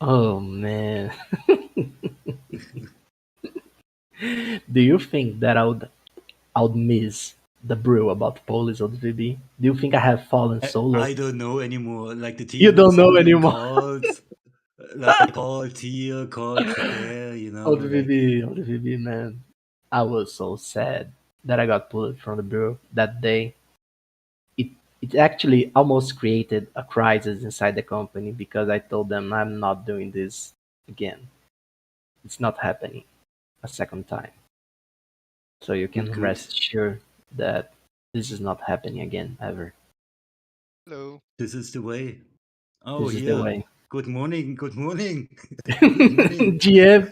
Oh man. Do you think that I would miss the brew about Polis or the VB? Do you think I have fallen so low? I don't know anymore. Like the You team don't is know losing anymore. calls, like calls here, calls there. Oh, the Like VB, oh, the VB, man. I was so sad that I got pulled from the brew that day. It it actually almost created a crisis inside the company because I told them I'm not doing this again. It's not happening a second time. So you good, can good. rest assured that this is not happening again ever. Hello. This is the way. Oh, This is the here. way. Good morning. Good morning. Good morning. GM.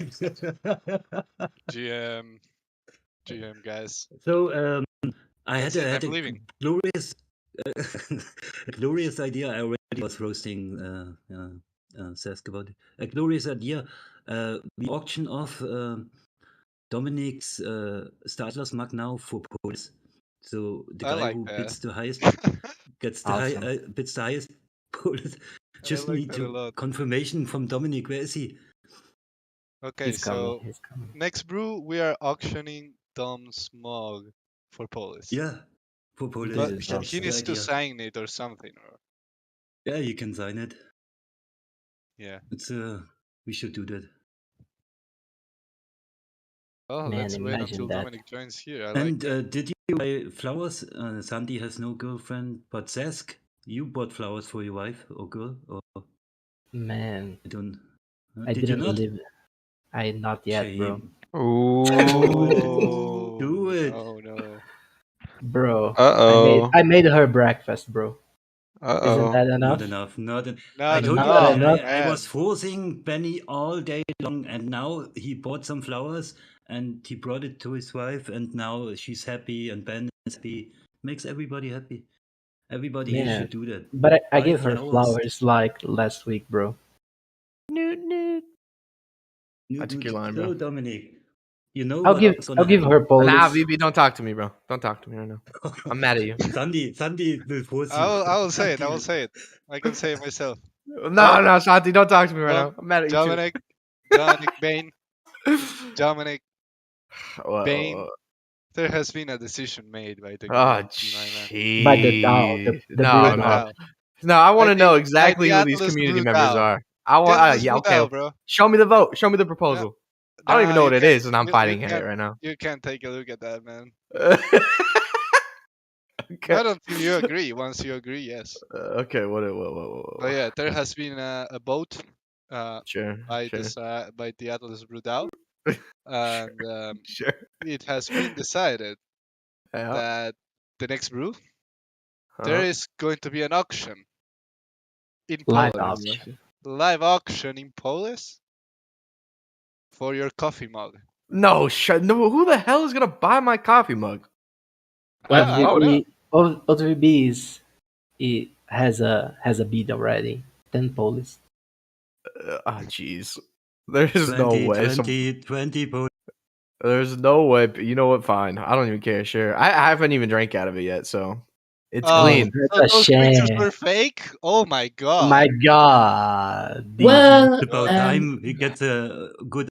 GM. GM, guys. So I had That's a, it. had I'm a leaving. glorious, a glorious idea. I already was roasting Sask about it. A glorious idea. We auction off Dominic's Atlas mug now for Polis. So the I guy like who that. bids the highest gets the Awesome. bids the highest Polis. I Just like need that a to lot. confirmation from Dominic. Where is he? Okay, He's coming. so He's coming. next brew, we are auctioning Dom's mug for Polis. Yeah, for This Polis. But is he That's awesome. the needs to idea. sign it or something. Or, Yeah, you can sign it. yeah. It's we should do that. Oh, Man, let's wait imagine until that. Dominic joins here. I like And that. did you buy flowers? Sandy has no girlfriend, but Sask, you bought flowers for your wife or girl, or Man, I don't. I Did you didn't not? believe it. I not yet, bro. Shame. Ooh. Do Oh, it. no, no. Bro, I made Uh-oh. I made her breakfast, bro. Isn't Uh-oh. that Not enough? enough. Not. I Not told Not you that enough, enough? I was man. forcing Benny all day long, and now he bought some flowers and he brought it to his wife, and now she's happy and Ben is happy. Makes everybody happy. Everybody here Man. should do that. But I Buy gave her flowers. flowers like last week, bro. Noot, noot. I took your line, So bro. Dominic, you know I'll give what's I'll gonna give happen. her Nah, Polis. VB, don't talk to me, bro. Don't talk to me right now. I'm mad at you. Sandy will force you. I will say it. I Sandy will will. say it. I can say it myself. No, no, Santi, don't talk to me right Dom, now. I'm mad at you too. Dominic Bain, Dominic Bain. Well, There has been a decision made by the oh, community, my man. By the DAO, jeez. the By Brew No, the no. DAO. DAO. No, I want By to know the exactly who these Atlas community Brew members DAO. are. I The want, Atlas yeah, Brew okay. DAO, bro. Show me the vote. Show me the No, proposal. I don't even nah, know you what it can't. is, and I'm You fighting it can't. right now. You can't take a look at that, man. Okay. Not until you agree. Once you agree, yes. Okay, what? But yeah, there has been a vote Sure, by sure, by the Atlas Brew DAO, sure, and sure. it has been decided Yeah. that the next brew there Uh-huh. is going to be an auction in Live Polis, auction. live auction in Polis for your coffee mug. No, no. Who the hell is gonna buy my coffee mug? I don't know. OTVB is it has a bid already. 10 Polis. Jeez. There's no 20, way. 20, 20 points. There's no way. You know what? Fine. I don't even care. Sure. I haven't even drank out of it yet, so it's Oh, clean. That's so a those pictures shame. were fake? Oh my Oh god. my god. Well, About time we get a good.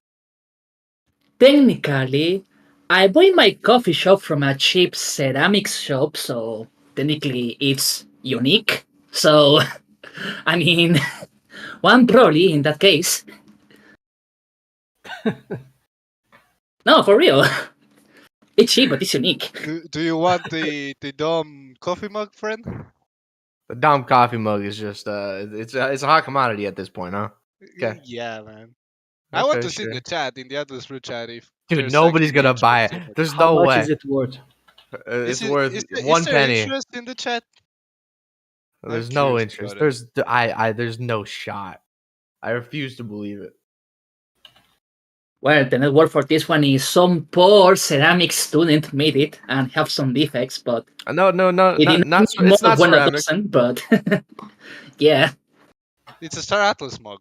technically, I buy my coffee shop from a cheap ceramics shop, so technically it's unique. So, I mean, one probably in that case. No, for real. It's cheap, but it's unique. Do you want the dumb coffee mug, friend? The Dom coffee mug is just it's a hot commodity at this point, huh? Okay. Yeah, man. I want Okay, to see in sure. the chat, in the Atlas Brew chat, if Dude, there's nobody's actually gonna buy interest it. in it. There's How no much way. is it worth? It's Is, worth is one there penny. interest in the chat? There's I'm no curious interest. about it. There's no shot. I refuse to believe it. Well, the net worth for this one is some poor ceramic student made it and have some defects, but No, it did not need more it's not of one a ceramic. dozen, but yeah. It's a Star Atlas mug.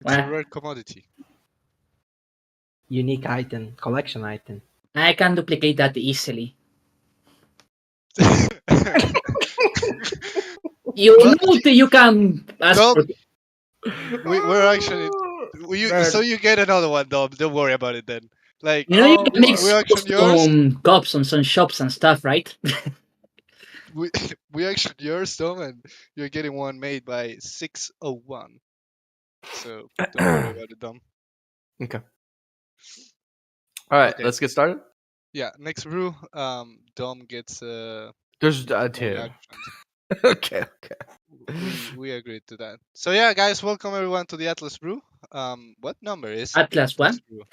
It's a Well, rare commodity. Unique item, collection item. I can duplicate that easily. You know that you can ask Dom, for. we're actually Man. so you get another one, Dom. Don't worry about it then. Like You know you Oh can make we my. auction yours. custom cups on some shops and stuff, right? We we auction yours, Dom, and you're getting one made by 601. So don't worry about it, Dom. Okay. All right, Okay. let's get started. Yeah. Next brew. Dom gets There's one two. auctioned. Okay. We agreed to that. So yeah, guys, welcome everyone to the Atlas Brew. What number is Atlas Atlas one. Brew?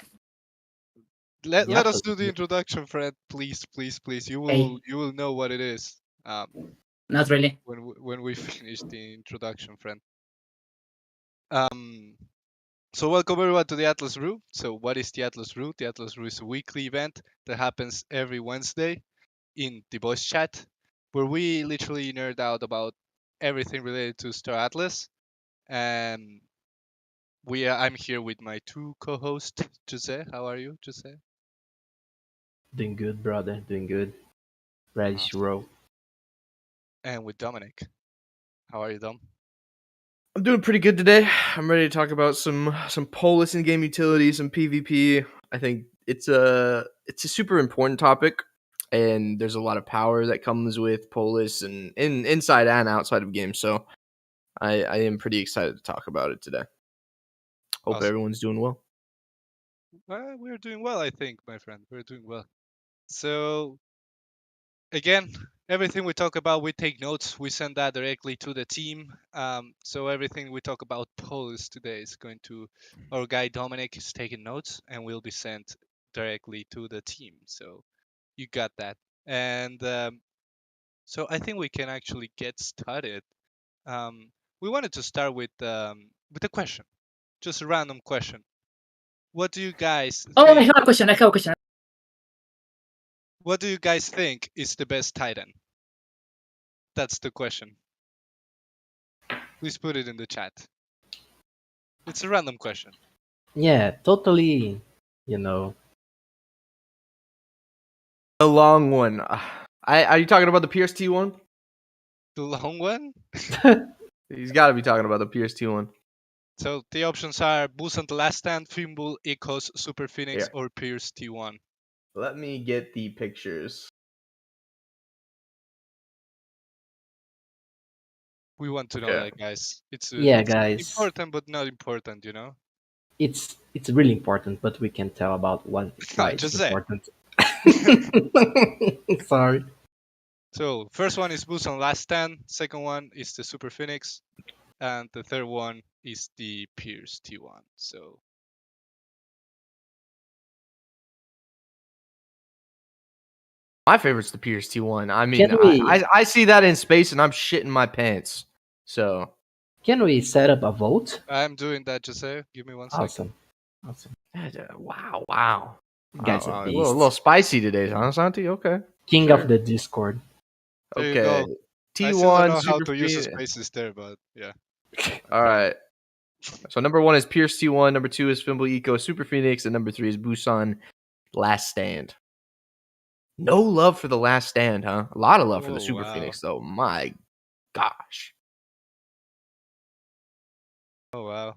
Let Yeah, us do the introduction, Fred. Please, please, please. Hey, You will know what it is. not really. When we finish the introduction, friend. Um. So welcome everyone to the Atlas Brew. So what is the Atlas Brew? The Atlas Brew is a weekly event that happens every Wednesday in the voice chat, where we literally nerd out about everything related to Star Atlas. And I'm here with my two co-hosts, Jose. How are you, Jose? doing good, brother. Doing good. Ready to Awesome. roll. And with Dominic. How are you, Dom? I'm doing pretty good today. I'm ready to talk about some Polis in game utility, some PvP. I think it's a super important topic, and there's a lot of power that comes with Polis and inside and outside of games. So I am pretty excited to talk about it today. Hope Awesome. everyone's doing well. Well, we're doing well, I think, my friend. We're doing well. So again, everything we talk about, we take notes. We send that directly to the team. So everything we talk about Polis today is going to our guy Dominic is taking notes and will be sent directly to the team. So you got that. And so I think we can actually get started. We wanted to start with a question, just a random question. What do you guys Oh, I think? have a question. I have a question. What do you guys think is the best Titan? That's the question. Please put it in the chat. It's a random question. Yeah, totally. You know, A long one. Are you talking about the PST one? The long one. He's got to be talking about the PST one. So the options are Busan The Last Stand, Fimbul, Ecos, Super Phoenix, Here. or Pierce T1. Let me get the pictures. We want to know Okay. that, guys. It's yeah, it's guys. important, but not important, you know. It's really important, but we can tell about why it's Just say. important. Sorry. So first one is Busan Last Stand. Second one is the Super Phoenix, and the third one is the Pierce T1. So My favorite's the PST one. I mean, Can we I see that in space and I'm shitting my pants. So can we set up a vote? I'm doing that, Jose. Give me 1 second. Awesome. wow. You guys are A little beasts. spicy today, huh, Santi? Okay. King sure. of the Discord. There you Okay. go. I still don't T1 know how Super to use the Phoenix. spaces there, but yeah. All right. So number 1 is Pierce T1, number 2 is Fimble Eco Super Phoenix, and number 3 is Busan Last Stand. No love for the Last Stand, huh? A lot of love for the Oh, Super wow. Phoenix, though. My gosh. Oh wow.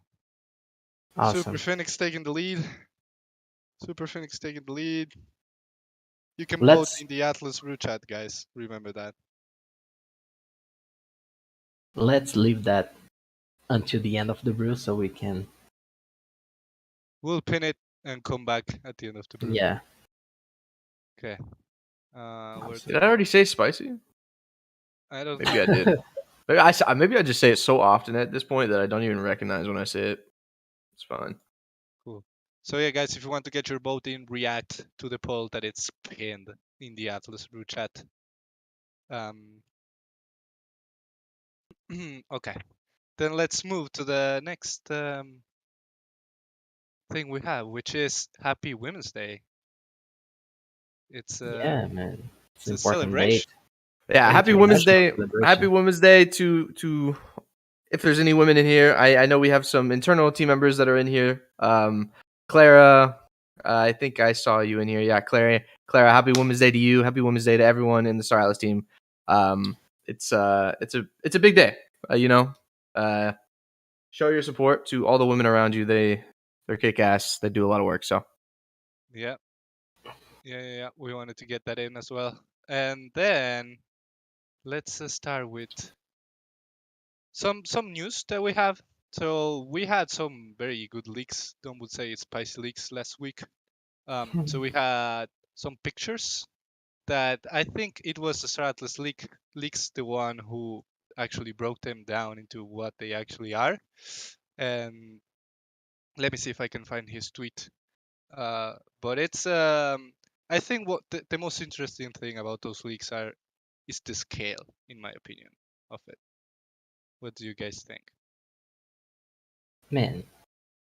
Awesome. Super Phoenix taking the lead. Super Phoenix taking the lead. You can vote Let's in the Atlas Brew chat, guys. Remember that. let's leave that until the end of the brew so we can. We'll pin it and come back at the end of the brew. Yeah. Okay. Where's Did I already say spicy? I don't Maybe I did. Maybe I just say it so often at this point that I don't even recognize when I say it. It's fine. Cool. So yeah, guys, if you want to get your vote in, react to the poll that it's pinned in the Atlas Brew chat. Okay. Then let's move to the next thing we have, which is Happy Women's Day. It's Yeah, man. It's a an important date. celebration. Yeah, happy Women's International Day. celebration. Happy Women's Day to if there's any women in here. I know we have some internal team members that are in here. Clara, I think I saw you in here. Yeah, Clara, happy Women's Day to you. Happy Women's Day to everyone in the Star Atlas team. it's a big day. Uh, show your support to all the women around you. They're kick ass. They do a lot of work. So Yeah, yeah. We wanted to get that in as well. And then let's start with some news that we have. So we had some very good leaks. Don't would say it's spicy leaks last week. So we had some pictures that I think it was the Star Atlas leaks the one who actually broke them down into what they actually are. And let me see if I can find his tweet. But it's I think what the most interesting thing about those leaks is the scale, in my opinion, of it. What do you guys think? Man,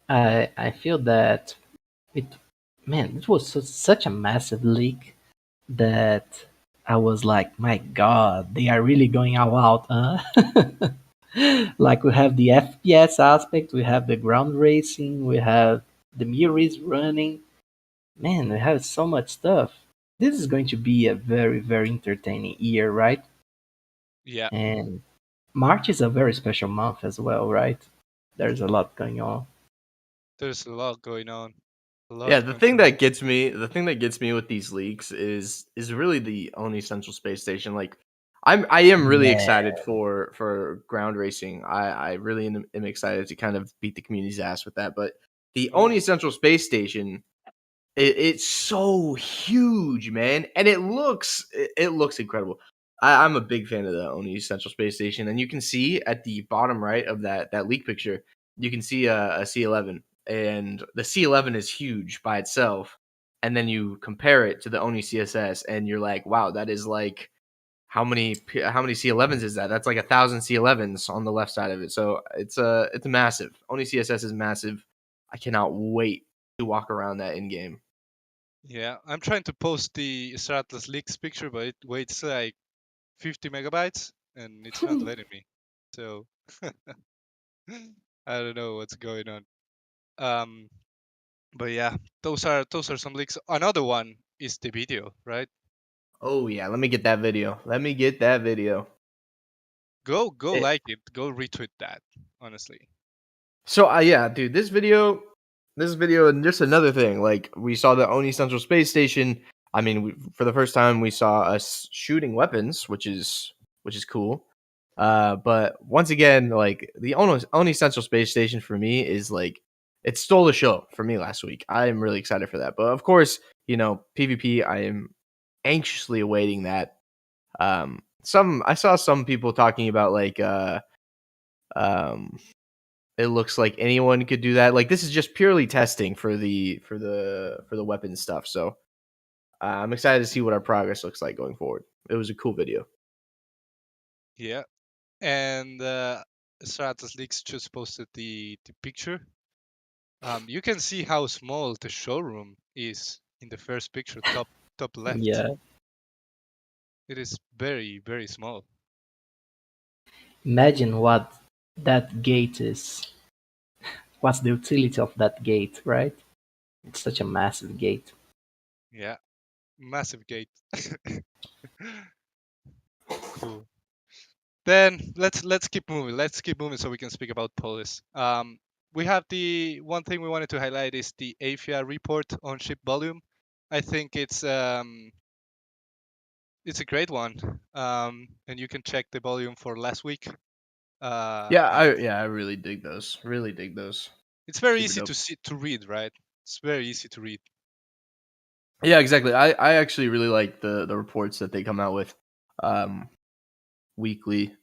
I feel that it it was such a massive leak that I was like, my God, they are really going all out, huh? Like we have the FPS aspect, we have the ground racing, we have the mirrors running. Man, we have so much stuff. This is going to be a very, very entertaining year, right? Yeah, And March is a very special month as well, right? There's a lot going on. there's a lot going on. A yeah, lot going to happen. the thing that gets me with these leaks is really the Oni Central Space Station. Like, I am really Yeah, excited for ground racing. I really am excited to kind of beat the community's ass with that. But the Oni Oh, Central Space Station, it's so huge, man, and it looks incredible. I'm a big fan of the Oni Central Space Station, and you can see at the bottom right of that leak picture, you can see a C11, and the C11 is huge by itself, and then you compare it to the Oni CSS, and you're like, wow, that is like how many C11s is that? That's like 1,000 C11s on the left side of it. So it's massive. Oni CSS is massive. I cannot wait to walk around that in game. yeah. I'm trying to post the Star Atlas leaks picture, but it waits like 50 megabytes, and it's not letting me. So I don't know what's going on. Um, but yeah, those are some leaks. Another one is the video, right? Oh yeah, let me get that video. Let me get that video. Go It, like it. Go retweet that. Honestly. so yeah, dude, this video, and just another thing. Like, we saw the Oni Central Space Station. I mean, for the first time, we saw us shooting weapons, which is cool. But once again, like the Oni Central Space Station for me is like it stole the show for me last week. I am really excited for that. But of course, PvP. I am anxiously awaiting that. Some I saw some people talking about like um it looks like anyone could do that. Like, this is just purely testing for the weapon stuff. So I'm excited to see what our progress looks like going forward. It was a cool video. Yeah. And Stratus Leaks just posted the picture. You can see how small the showroom is in the first picture, top left. yeah. It is very very small. Imagine what that gate is. What's the utility of that gate, right? It's such a massive gate. Yeah, massive gate. Cool. Then let's keep moving. Let's keep moving so we can speak about Polis. We have the one thing we wanted to highlight is the AFIA report on ship volume. I think it's a great one. And you can check the volume for last week. And I really dig those. Really dig those. it's very Super easy dope. to read, right? It's very easy to read. Yeah, exactly. I actually really like the reports that they come out with um weekly.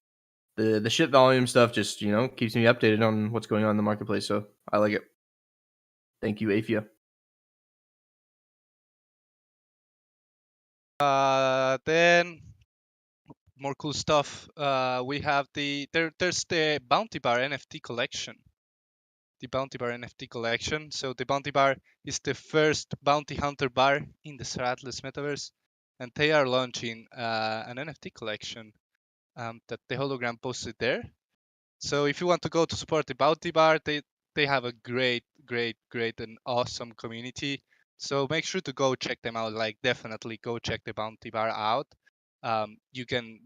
The ship volume stuff just, keeps me updated on what's going on in the marketplace. So I like it. Thank you, Afia. Then more cool stuff. We have there's the Bounty Bar NFT collection. The Bounty Bar NFT collection. So the Bounty Bar is the first bounty hunter bar in the Star Atlas metaverse, and they are launching an NFT collection that the hologram posted there. So if you want to go to support the Bounty Bar, they have a great and awesome community. So make sure to go check them out. Like, definitely go check the Bounty Bar out. you can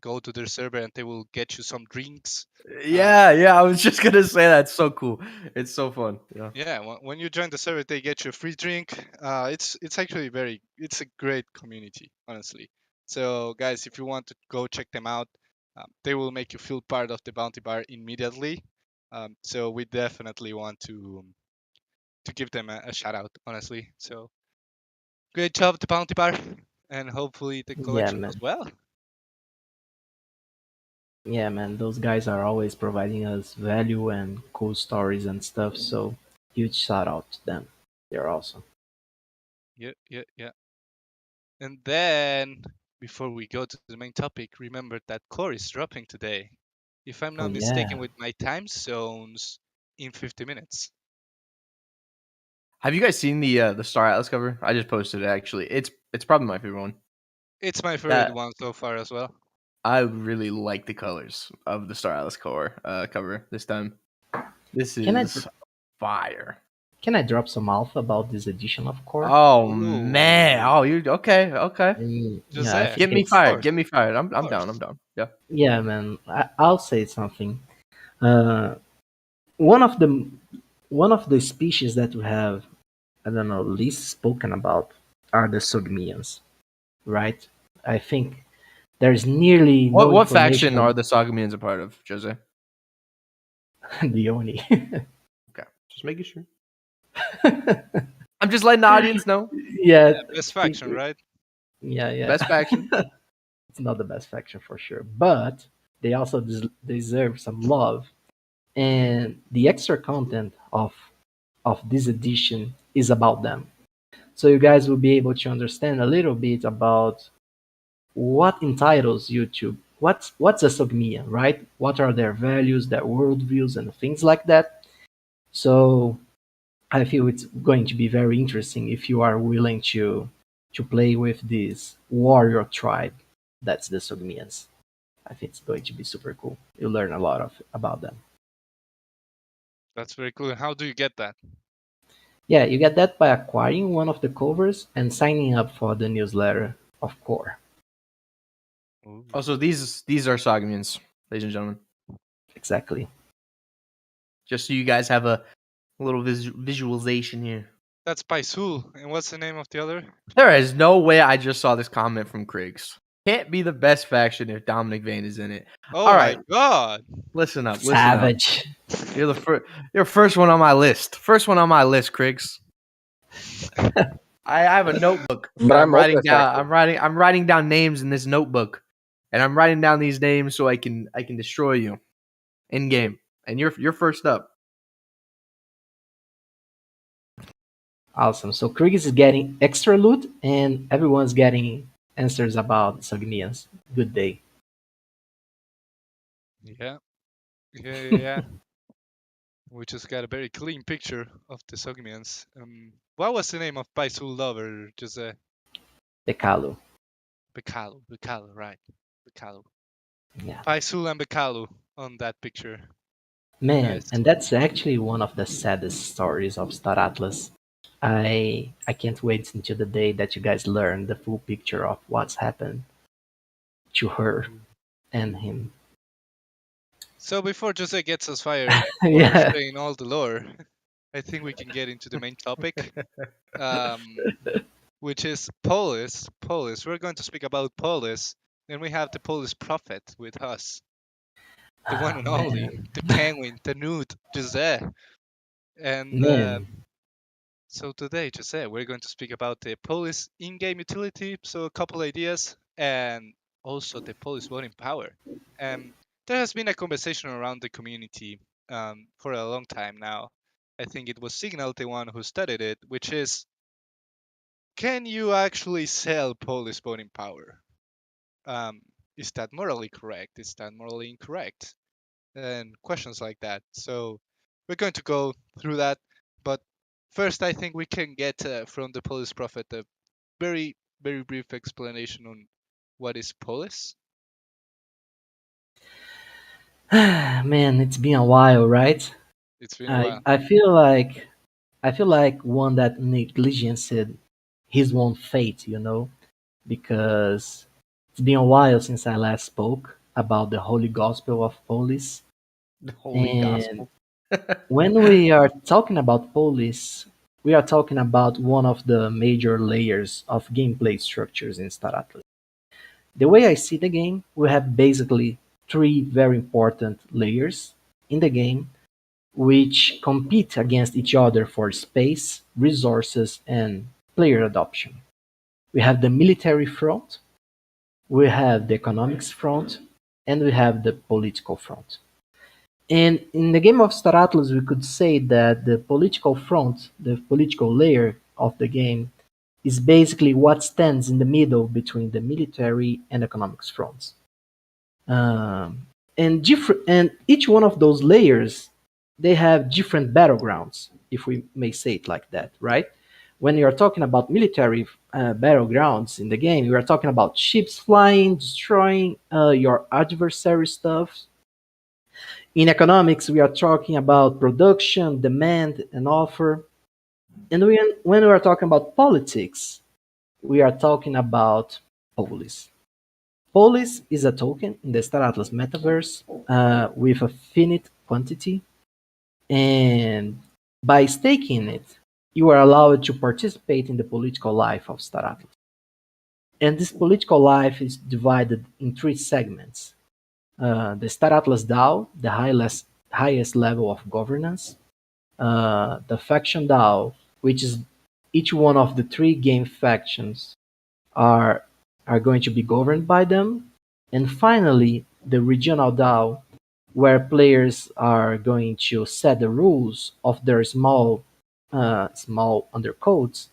go to their server and they will get you some drinks. Yeah, I was just gonna say that's so cool. It's so fun. Yeah. Yeah, when you join the server, they get you a free drink. It's actually it's a great community, honestly. So guys, if you want to go check them out, they will make you feel part of the Bounty Bar immediately. So we definitely want to give them a shout out, honestly. So great job, the Bounty Bar, and hopefully the Yeah, collection goes man. well. Yeah, man. Those guys are always providing us value and cool stories and stuff. So huge shout out to them. They're awesome. Yeah. And then before we go to the main topic, remember that core is dropping today. If I'm Oh not mistaken yeah. with my time zones, in 50 minutes. Have you guys seen the Star Atlas cover? I just posted it actually. It's probably my favorite one. It's my favorite That one so far as well. I really like the colors of the Star Atlas cover this time. This Can I is fire. can I drop some alpha about this edition of Core? Oh man. Ooh, Oh, you okay? Okay. Yeah, I Jose, think Get me of it's fired. course, Get me fired. I'm of I'm down. I'm course. down. Yeah. yeah, man. I'll say something. Uh, one of the species that we have, I don't know, least spoken about are the Sogmians, right? I think there's nearly What no what faction are information. the Sagamians a part of, Jose? The only. Okay. Just making sure. I'm just letting the audience know. Yeah, Yeah, best I think faction, right? yeah. Best faction. It's not the best faction for sure, but they also deserve some love. And the extra content of this edition is about them. So you guys will be able to understand a little bit about what entitles YouTube. What's a Sogmia, right? What are their values, their worldviews, and things like that. So I feel it's going to be very interesting if you are willing to play with this warrior tribe. That's the Sogmians. I think it's going to be super cool. You'll learn a lot about them. That's very cool. How do you get that? Yeah, you get that by acquiring one of the covers and signing up for the newsletter of Core. Ooh. Also, these are Sagamians, ladies and gentlemen. Exactly. Just so you guys have a little visualization here. That's Paisul. And what's the name of the other? There is no way I just saw this comment from Kriegs. Can't be the best faction if Dominic Vane is in it. Oh All my right, god! listen up. Listen up. Savage. You're the first. You're first one on my list. First one on my list, Kriegs. I have a notebook. But I'm I'm writing always down. active. I'm writing down names in this notebook, and I'm writing down these names so I can destroy you in game. And you're first up. Awesome. So Krieg is getting extra loot and everyone's getting answers about Sogmians. Good day. Yeah. We just got a very clean picture of the Sogmians. What was the name of Paisul lover? Just Pekalu. Bekalu, right? Bekalu. Yeah. Paisul and Bekalu on that picture. Man, Nice. and that's actually one of the saddest stories of Star Atlas. I can't wait until the day that you guys learn the full picture of what's happened to her and him. So before Jose gets us fired for Yeah. saying all the lore, I think we can get into the main topic, which is Polis. Polis. We're going to speak about Polis, and we have the Polis prophet with us, the one and only, Man. the penguin, the nude, Jose. And Man. so today, Jose, we're going to speak about the Polis in-game utility, so a couple ideas, and also the Polis voting power. There has been a conversation around the community for a long time now. I think it was Signal, the one who studied it, which is, can you actually sell Polis voting power? Is that morally correct? Is that morally incorrect? And questions like that. So we're going to go through that. But first, I think we can get from the Polis prophet a very, very brief explanation on what is Polis. Man, it's been a while, right? It's been a while. I feel like one that negligenced his own fate, because It's been a while since I last spoke about the Holy Gospel of Polis. The Holy And Gospel. when we are talking about Polis, we are talking about one of the major layers of gameplay structures in Star Atlas. The way I see the game, we have basically three very important layers in the game which compete against each other for space, resources, and player adoption. We have the military front, we have the economics front, and we have the political front. And in the game of Star Atlas, we could say that the political front, the political layer of the game, is basically what stands in the middle between the military and economics fronts. And each one of those layers, they have different battlegrounds, if we may say it like that, right? When you're talking about military battlegrounds in the game, you are talking about ships flying, destroying your adversary stuff. In economics, we are talking about production, demand, and offer. And when we are talking about politics, we are talking about Polis. Polis is a token in the Star Atlas metaverse with a finite quantity, and by staking it, you are allowed to participate in the political life of Star Atlas. And this political life is divided in three segments: the Star Atlas DAO, the highest level of governance; the faction DAO, which is each one of the three game factions are are going to be governed by them; and finally, the regional DAO, where players are going to set the rules of their small undercodes,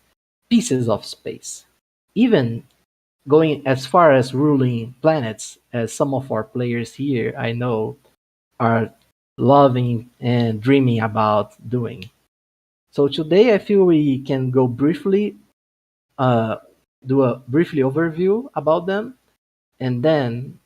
pieces of space. Even going as far as ruling planets, as some of our players here I know are loving and dreaming about doing. So today I feel we can go briefly, uh, do a briefly overview about them, and then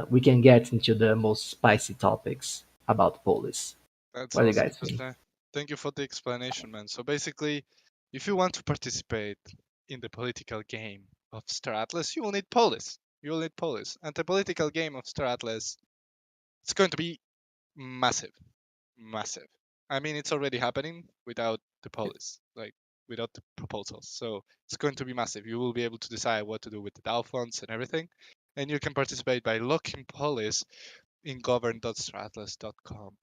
we can get into the most spicy topics about Polis. That's What do you awesome. guys think? Thank you for the explanation, man. So basically, if you want to participate in the political game of Star Atlas, you will need Polis. You will need Polis. And the political game of Star Atlas, it's going to be massive. Massive. I mean, it's already happening without the Polis, like without the proposals. So it's going to be massive. You will be able to decide what to do with the DAO funds and everything. And you can participate by locking Polis in govern.stratlas.com.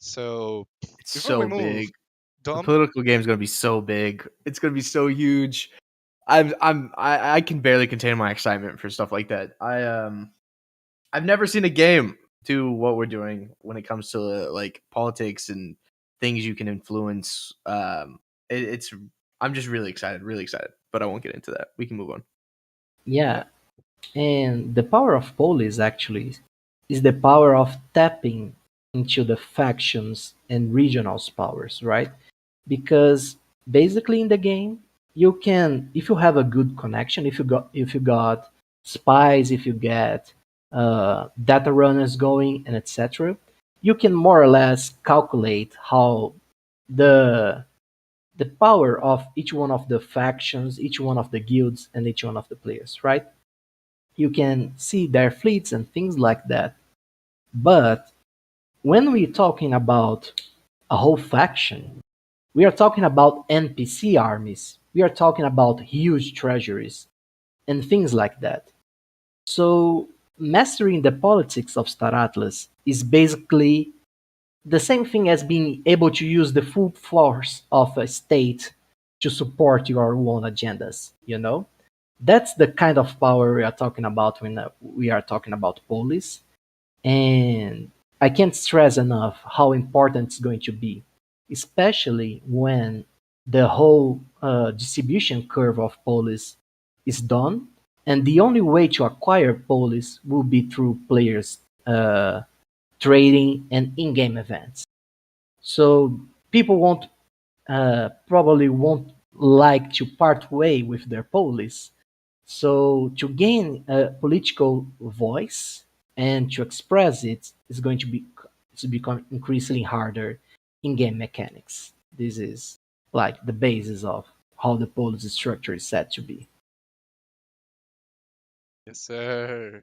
So It's before we so move, big. The Dom, political game is gonna be so big. It's gonna be so huge. I can barely contain my excitement for stuff like that. I've never seen a game do what we're doing when it comes to like politics and things you can influence. It's I'm just really excited. But I won't get into that. We can move on. yeah, Yeah, and the power of Polis actually is the power of tapping into the factions and regionals powers, right? Because basically in the game you can, if you have a good connection, if you got spies, if you get data runners going and etc., you can more or less calculate how the the power of each one of the factions, each one of the guilds, and each one of the players, right? You can see their fleets and things like that. But when we're talking about a whole faction, we are talking about NPC armies. We are talking about huge treasuries and things like that. So, mastering the politics of Star Atlas is basically the same thing as being able to use the full force of a state to support your own agendas, you know? That's the kind of power we are talking about when we are talking about Polis. And I can't stress enough how important it's going to be, especially when the whole distribution curve of Polis is done. And the only way to acquire Polis will be through players trading and in-game events. So people won't probably won't like to part way with their Polis. So to gain a political voice and to express it is going to become increasingly harder in game mechanics. This is like the basis of how the policy structure is set to be. Yes, sir.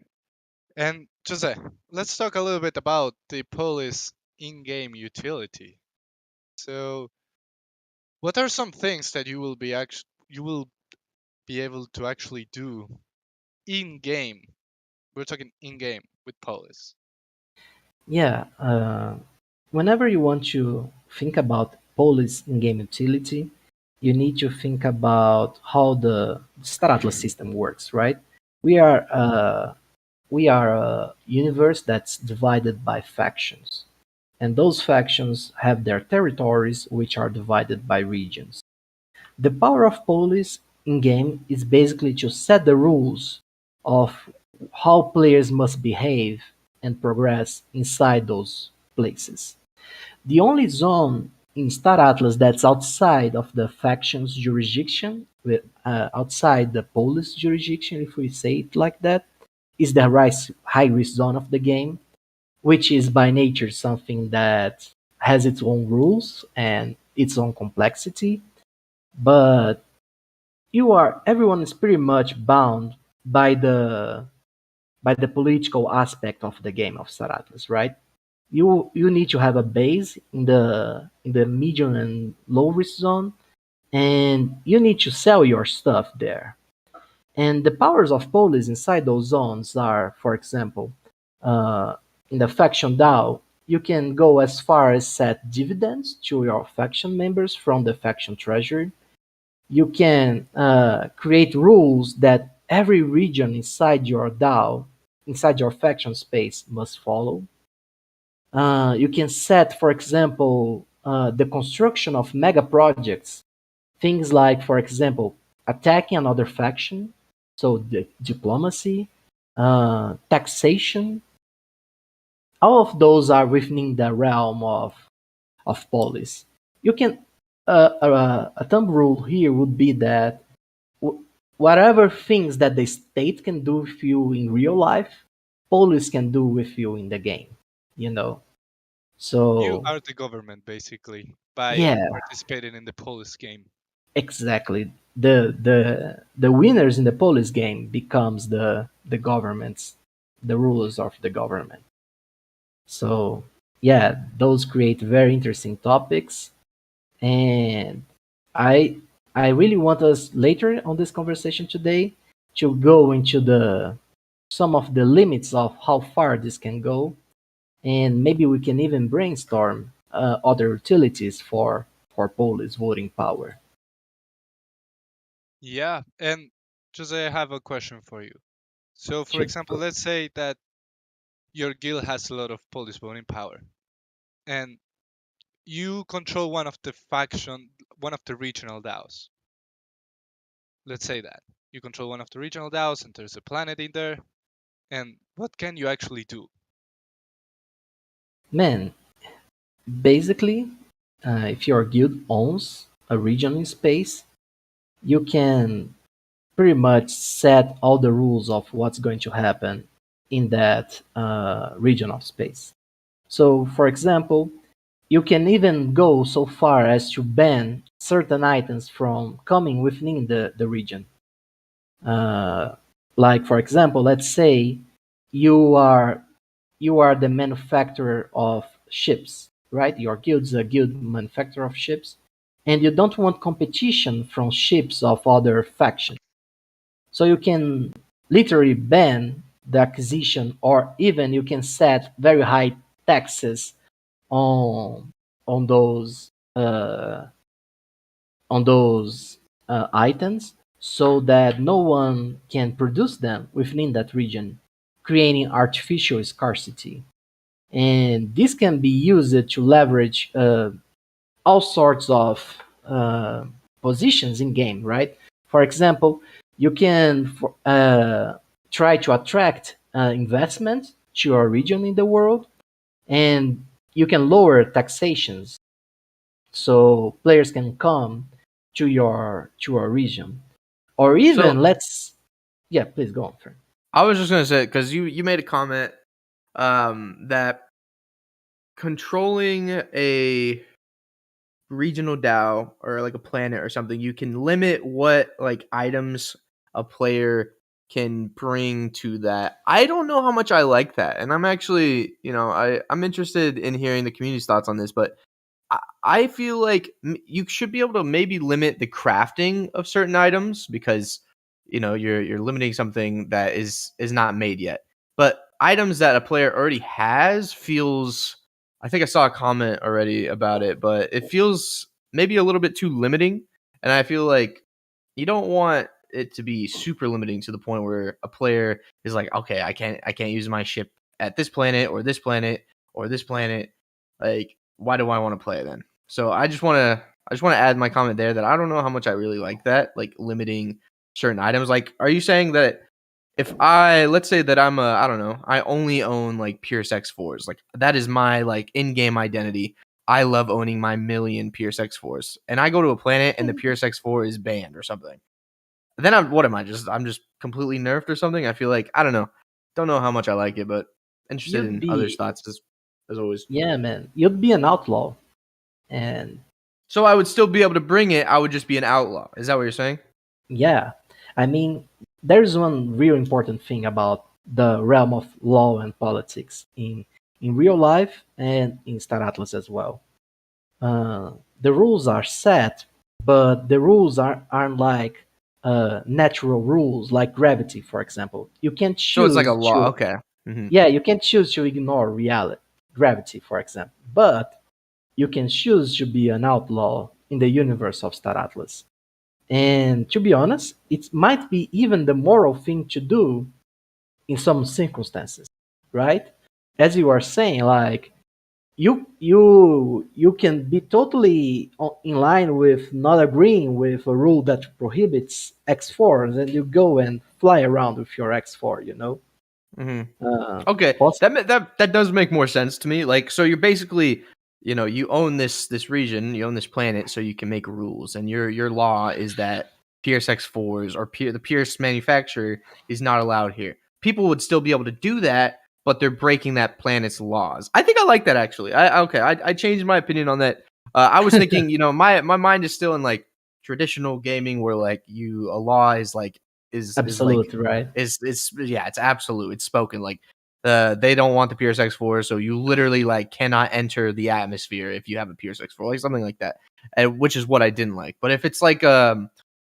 And Jose, let's talk a little bit about the Polis in-game utility. So, what are some things that you will be able to actually do in-game? We're talking in-game with Polis. Yeah, whenever you want to think about Polis in-game utility, you need to think about how the Star Atlas system works, right? We are we are a universe that's divided by factions, and those factions have their territories, which are divided by regions. The power of Polis in-game is basically to set the rules of how players must behave and progress inside those places. The only zone in Star Atlas that's outside of the faction's jurisdiction, outside the Polis jurisdiction, if we say it like that, is the high risk zone of the game, which is by nature something that has its own rules and its own complexity. But everyone is pretty much bound by the political aspect of the game of Star Atlas, right? You need to have a base in the medium and low risk zone, and you need to sell your stuff there. And the powers of police inside those zones are, for example, uh, in the faction DAO, you can go as far as set dividends to your faction members from the faction treasury. You can create rules that every region inside your DAO, inside your faction space, must follow. You can set, for example, the construction of mega projects. Things like, for example, attacking another faction, so the diplomacy, taxation, all of those are within the realm of policy. You can a thumb rule here would be that whatever things that the state can do with you in real life, police can do with you in the game. You know, You so are the government basically by yeah, participating in the Polis game. exactly. The winners in the police game becomes the governments, the rulers of the government. So yeah, those create very interesting topics, and I I really want us later on this conversation today to go into the some of the limits of how far this can go, and maybe we can even brainstorm other utilities for police voting power. Yeah, and Jose, I have a question for you. So, for Sure. example, let's say that your guild has a lot of police voting power, and you control one of the regional DAOs. Let's say that you control one of the regional DAOs, and there's a planet in there. And what can you actually do? Man, basically, if your guild owns a region in space, you can pretty much set all the rules of what's going to happen in that region of space. So, for example, you can even go so far as to ban certain items from coming within the region. Uh, like, for example, let's say you are you are the manufacturer of ships, right? Your guild's a guild manufacturer of ships, and you don't want competition from ships of other factions. So you can literally ban the acquisition, or even you can set very high taxes on on those uh, items, so that no one can produce them within that region, creating artificial scarcity. And this can be used to leverage all sorts of positions in game, right? For example, you can try to attract investment to your region in the world, and you can lower taxations so players can come to your region, or So even let's yeah, please go on, friend. I was just gonna say because you made a comment that controlling a regional DAO or like a planet or something, you can limit what like items a player can bring to that. I don't know how much I like that, and I'm actually, I'm interested in hearing the community's thoughts on this, but I feel like you should be able to maybe limit the crafting of certain items because you're limiting something that is not made yet. But items that a player already has feels. I think I saw a comment already about it, but it feels maybe a little bit too limiting, and I feel like you don't want it to be super limiting to the point where a player is like, okay, I can't use my ship at this planet or this planet or this planet. Like, why do I want to play then? So I just want to add my comment there that I don't know how much I really like that, like limiting certain items. Like, are you saying that if let's say that I don't know, I only own like Pierce X4s, like that is my like in-game identity. I love owning my million Pierce X4s, and I go to a planet and the Pierce X4 is banned or something. Then what am I? I'm just completely nerfed or something. I feel like I don't know how much I like it, but interested You'd in others' be, thoughts as always. yeah, man. You'd be an outlaw, and So I would still be able to bring it. I would just be an outlaw. Is that what you're saying? yeah, I mean, there's one real important thing about the realm of law and politics in real life and in Star Atlas as well. Uh, the rules are set, but the rules aren't like natural rules, like gravity, for example. You can't So it's like a choose law. to, Okay. Hmm. yeah, you can't choose to ignore reality, gravity, for example. But you can choose to be an outlaw in the universe of Star Atlas. And to be honest, it might be even the moral thing to do in some circumstances, right? As you are saying, like you can be totally in line with not agreeing with a rule that prohibits X4s, and you go and fly around with your X4. Hmm. Uh, Okay, poss- that does make more sense to me. Like, so you're basically, you own this region, you own this planet, so you can make rules, and your law is that Pierce X4s or the Pierce manufacturer is not allowed here. People would still be able to do that, but they're breaking that planet's laws. I think I like that actually. I changed my opinion on that. I was thinking, my mind is still in like traditional gaming where like a law is like is like Absolute, right? it's yeah, it's absolute. It's spoken like they don't want the Pierce X4, so you literally like cannot enter the atmosphere if you have a Pierce X4, like something like that. And which is what I didn't like. But if it's like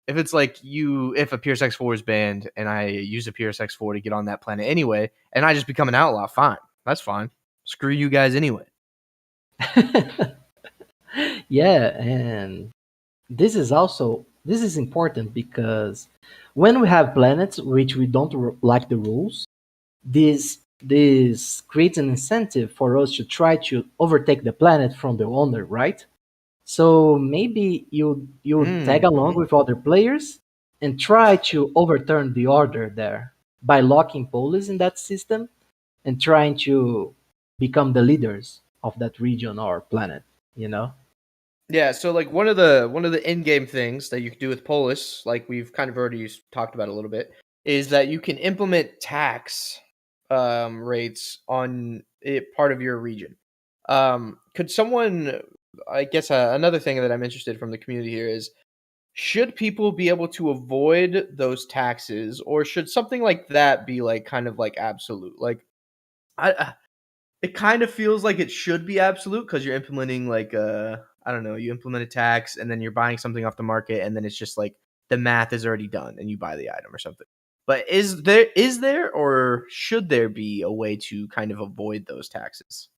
if a Pierce X4 is banned and I use a Pierce X4 to get on that planet anyway, and I just become an outlaw, fine. That's fine. Screw you guys anyway. Yeah, and this is important because when we have planets which we don't like the rules, this creates an incentive for us to try to overtake the planet from the owner, right? So maybe you tag along Mm-hmm. with other players and try to overturn the order there by locking Polis in that system and trying to become the leaders of that region or planet, you know? Yeah, so like one of the in-game things that you can do with Polis, like we've kind of already talked about a little bit, is that you can implement tax rates on part of your region. Could someone, I guess, another thing that I'm interested from the community here is, should people be able to avoid those taxes, or should something like that be like kind of like absolute? Like, it kind of feels like it should be absolute because you're implementing like I don't know, you implement a tax and then you're buying something off the market and then it's just like the math is already done and you buy the item or something. But is there or should there be a way to kind of avoid those taxes?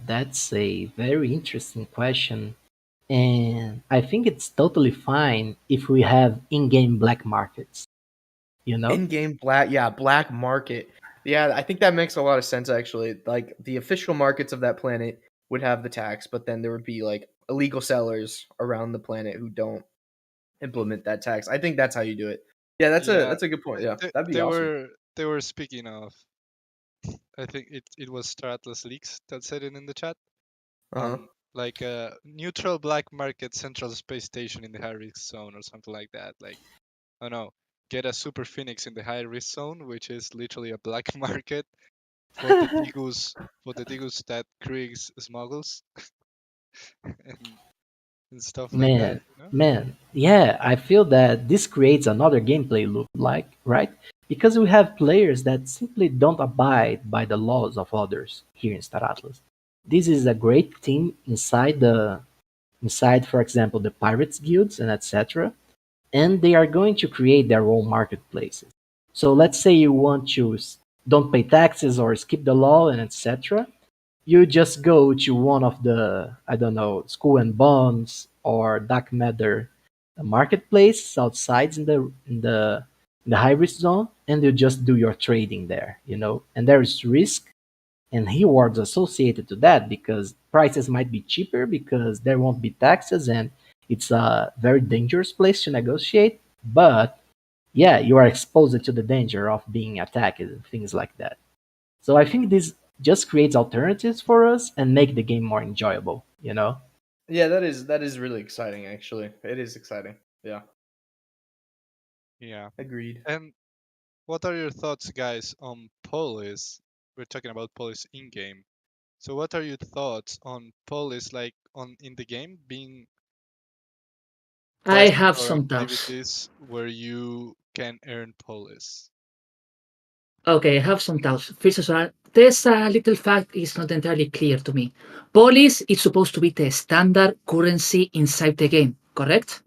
That's a very interesting question. And I think it's totally fine if we have in-game black markets, you know? In-game black, yeah, black market. Yeah, I think that makes a lot of sense actually. Like the official markets of that planet would have the tax, but then there would be like illegal sellers around the planet who don't implement that tax. I think that's how you do it. Yeah, that's a Yeah, that's a good point. Yeah, that'd be they awesome. they were speaking of. I think it was Star Atlas Leaks that said it in the chat. Uh huh. Like a neutral black market central space station in the high risk zone or something like that. Like, I don't know, get a super phoenix in the high risk zone, which is literally a black market for the Digus that Kriegs smuggles. And and stuff like that. Man, man, yeah, I feel that this creates another gameplay loop, like, right? Because we have players that simply don't abide by the laws of others here in Star Atlas. This is a great team inside, for example, the pirates guilds and etc. And they are going to create their own marketplaces. So let's say you want to don't pay taxes or skip the law and etc. You just go to one of the, I don't know, school and bonds or dark matter marketplace outside in the high risk zone, and you just do your trading there, and there is risk and rewards associated to that because prices might be cheaper because there won't be taxes, and it's a very dangerous place to negotiate. But yeah, you are exposed to the danger of being attacked and things like that. So I think this just creates alternatives for us and make the game more enjoyable. Yeah, that is really exciting. Actually, it is exciting. Yeah, Yeah. agreed. And what are your thoughts, guys, on Polis? We're talking about Polis in game. So what are your thoughts on Polis, like on in the game, being I quests have or some doubts. activities where you can earn Polis? Okay, I have some doubts. First of all, this little fact is not entirely clear to me. Polis is supposed to be the standard currency inside the game, correct?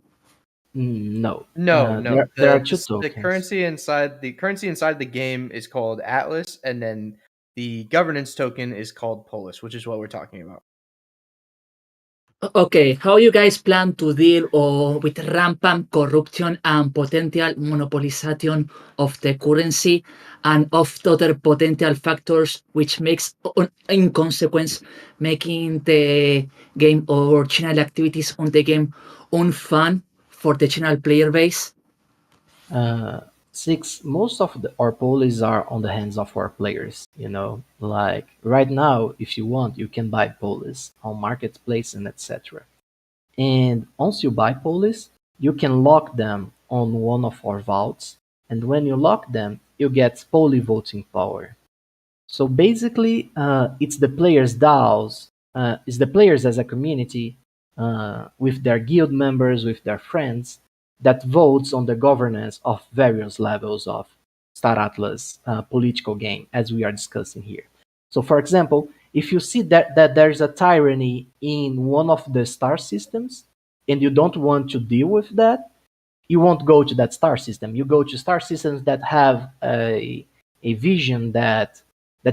No, No, no. there are two The tokens. currency inside the game is called Atlas, and then the governance token is called Polis, which is what we're talking about. Okay, how you guys plan to deal with rampant corruption and potential monopolization of the currency and of other potential factors which makes in consequence making the game or channel activities on the game unfun for the channel player base? Uh, Six, most of our polies are on the hands of our players. Like right now, if you want, you can buy polies on marketplace and etc. And once you buy police, you can lock them on one of our vaults. And when you lock them, you get poly voting power. So basically, it's the players' DAOs, it's the players as a community with their guild members, with their friends, that votes on the governance of various levels of Star Atlas political game, as we are discussing here. So, for example, if you see that there's a tyranny in one of the star systems and you don't want to deal with that, you won't go to that star system. You go to star systems that have a vision that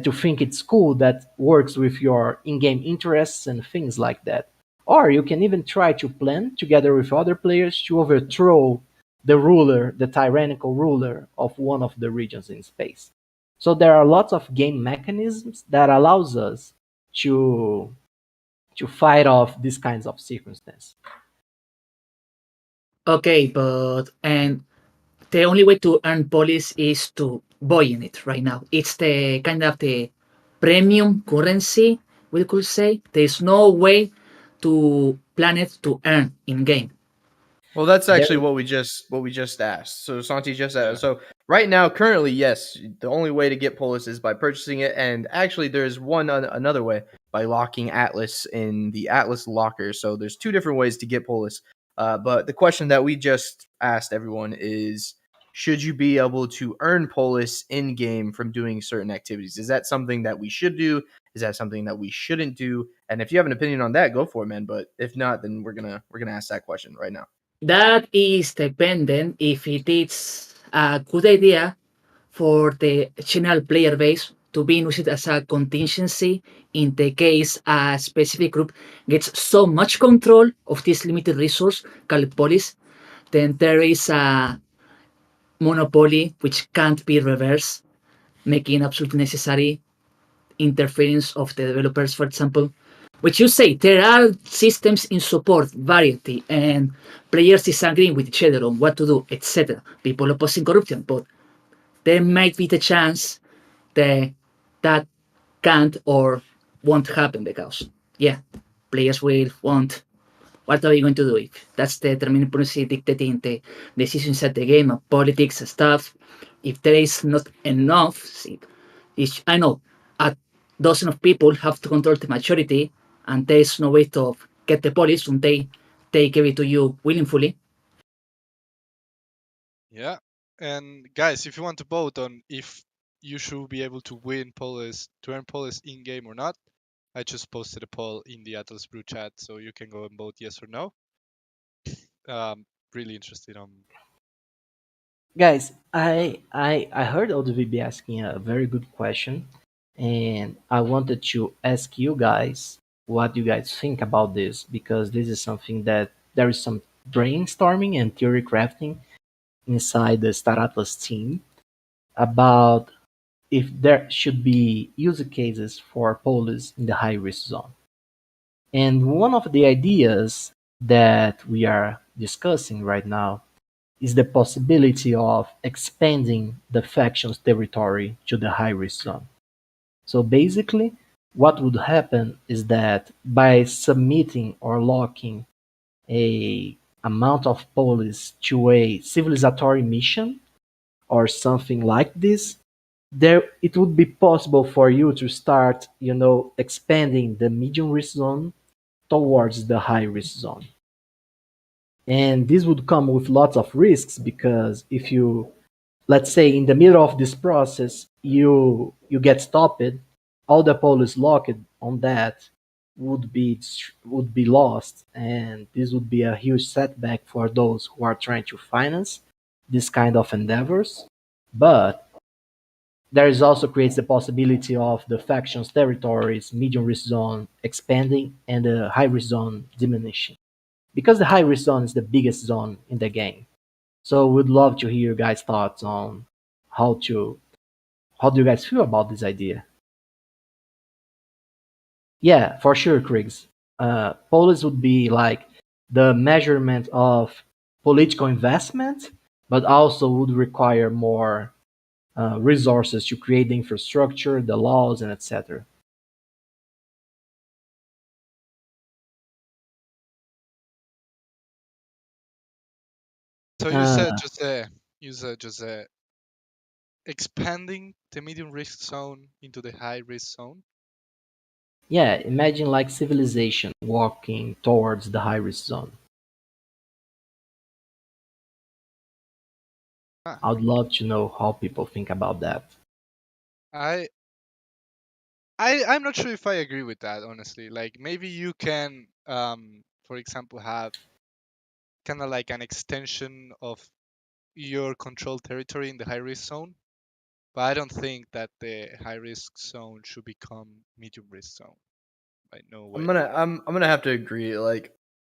you think it's cool, that works with your in-game interests and things like that. Or you can even try to plan together with other players to overthrow the ruler, the tyrannical ruler of one of the regions in space. So there are lots of game mechanisms that allows us to to fight off these kinds of circumstances. Okay, but and the only way to earn polis is to buy in it right now. It's the kind of the premium currency, we could say. There's no way to plan it to earn in game. Well, that's There, actually what we just asked. So Santi just Yeah. asked. So right now, currently, yes, the only way to get Polis is by purchasing it, and actually, there's another way by locking Atlas in the Atlas locker. So there's two different ways to get Polis. But the question that we just asked everyone is: should you be able to earn Polis in game from doing certain activities? Is that something that we should do? Is that something that we shouldn't do? And if you have an opinion on that, go for it, man. But if not, then we're gonna ask that question right now. That is dependent if it is a good idea for the channel player base to be used as a contingency in the case a specific group gets so much control of this limited resource called polis, then there is a monopoly which can't be reversed, making absolutely necessary interference of the developers, for example. Which you say there are systems in support, variety, and players disagreeing with each other on what to do, etc. People opposing corruption, but there might be the chance that that can't or won't happen because, yeah, players will want. What are you going to do if that's the determining policy dictating the decisions at the game and politics and stuff? If there is not enough, see, I know a dozen of people have to control the majority, and there is no way to get the police until they give it to you willingly. Yeah. And guys, if you want to vote on if you should be able to win Polis, to earn Polis in game or not, I just posted a poll in the Atlas Brew chat, so you can go and vote yes or no. Really interested on. Guys, I heard ODVB asking a very good question, and I wanted to ask you guys what you guys think about this, because this is something that there is some brainstorming and theory crafting inside the Star Atlas team about if there should be use cases for Polis in the high risk zone. And one of the ideas that we are discussing right now is the possibility of expanding the faction's territory to the high risk zone. So basically, what would happen is that by submitting or locking a amount of polis to a civilizatory mission or something like this, there it would be possible for you to start, expanding the medium risk zone towards the high risk zone. And this would come with lots of risks, because if you, let's say, in the middle of this process, you get stopped, all the police locked on that would be lost, and this would be a huge setback for those who are trying to finance this kind of endeavors. But there is also creates the possibility of the faction's territories, medium risk zone expanding and the high risk zone diminishing, because the high risk zone is the biggest zone in the game. So we'd love to hear your guys' thoughts on how do you guys feel about this idea? Yeah, for sure, Kriegs. Polis would be like the measurement of political investment, but also would require more resources to create the infrastructure, the laws, and etc. So you said Uh, just expanding the medium risk zone into the high risk zone. yeah, imagine like civilization walking towards the high risk zone. Ah, I'd love to know how people think about that. I I'm not sure if I agree with that, honestly. Like maybe you can for example have kind of like an extension of your control territory in the high risk zone, but I don't think that the high risk zone should become medium risk zone. Like no I'm way. gonna I'm gonna have to agree. Like,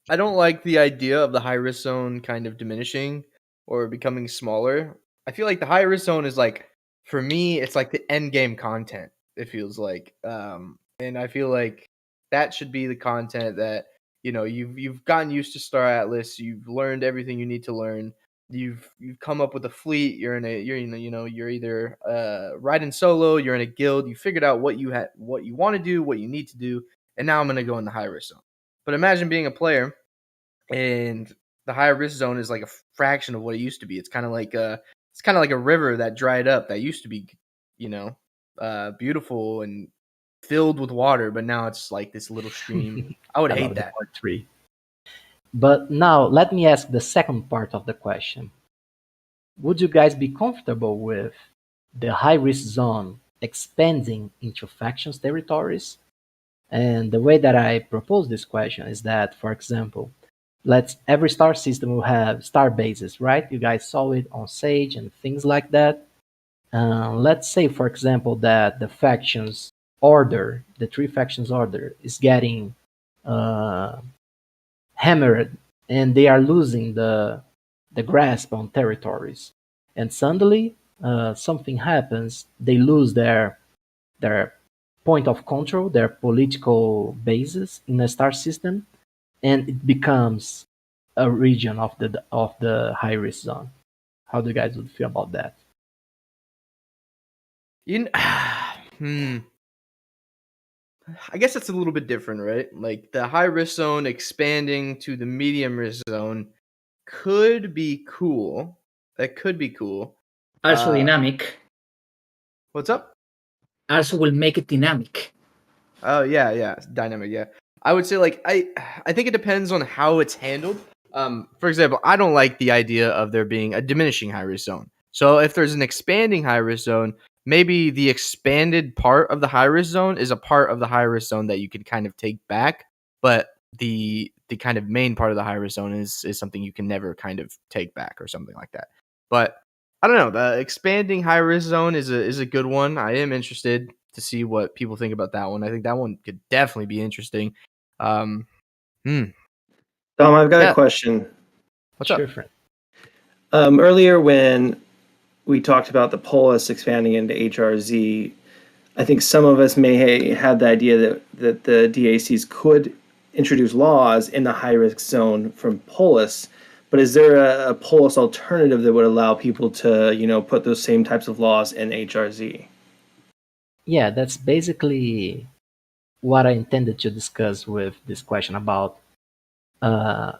I don't like the idea of the high risk zone kind of diminishing or becoming smaller. I feel like the high risk zone is like, for me, it's like the end game content. It feels like, and I feel like that should be the content that you've gotten used to Star Atlas. You've learned everything you need to learn. You've come up with a fleet. You're either riding solo. You're in a guild. You figured out what you want to do, what you need to do, and now I'm going to go in the high risk zone. But imagine being a player and the high risk zone is like a fraction of what it used to be. It's kind of like a river that dried up that used to be, beautiful and filled with water, but now it's like this little stream. I would I hate love the that. part three. But now let me ask the second part of the question. Would you guys be comfortable with the high risk zone expanding into factions territories? And the way that I propose this question is that, for example, let's every star system will have star bases, right? You guys saw it on Sage and things like that. Let's say, for example, that the factions order, the three factions order, is getting uh, hammered, and they are losing the grasp on territories. And suddenly, something happens. They lose their point of control, their political basis in a star system, and it becomes a region of the high risk zone. How do you guys would feel about that? You hmm. I guess it's a little bit different, right? Like the high risk zone expanding to the medium risk zone could be cool. That could be cool. Also Uh, dynamic. what's up? Also will make it dynamic. Oh yeah, yeah, it's dynamic. Yeah, I would say like I think it depends on how it's handled. For example, I don't like the idea of there being a diminishing high risk zone. So if there's an expanding high risk zone, maybe the expanded part of the high risk zone is a part of the high risk zone that you can kind of take back, but the kind of main part of the high risk zone is something you can never kind of take back or something like that. But I don't know. The expanding high risk zone is a good one. I am interested to see what people think about that one. I think that one could definitely be interesting. Um, hmm. I've got a Yeah. question. What's Sure, up? friend. Earlier when we talked about the Polis expanding into HRZ, I think some of us may have the idea that the DACs could introduce laws in the high risk zone from Polis. But is there a Polis alternative that would allow people to, put those same types of laws in HRZ? Yeah, that's basically what I intended to discuss with this question about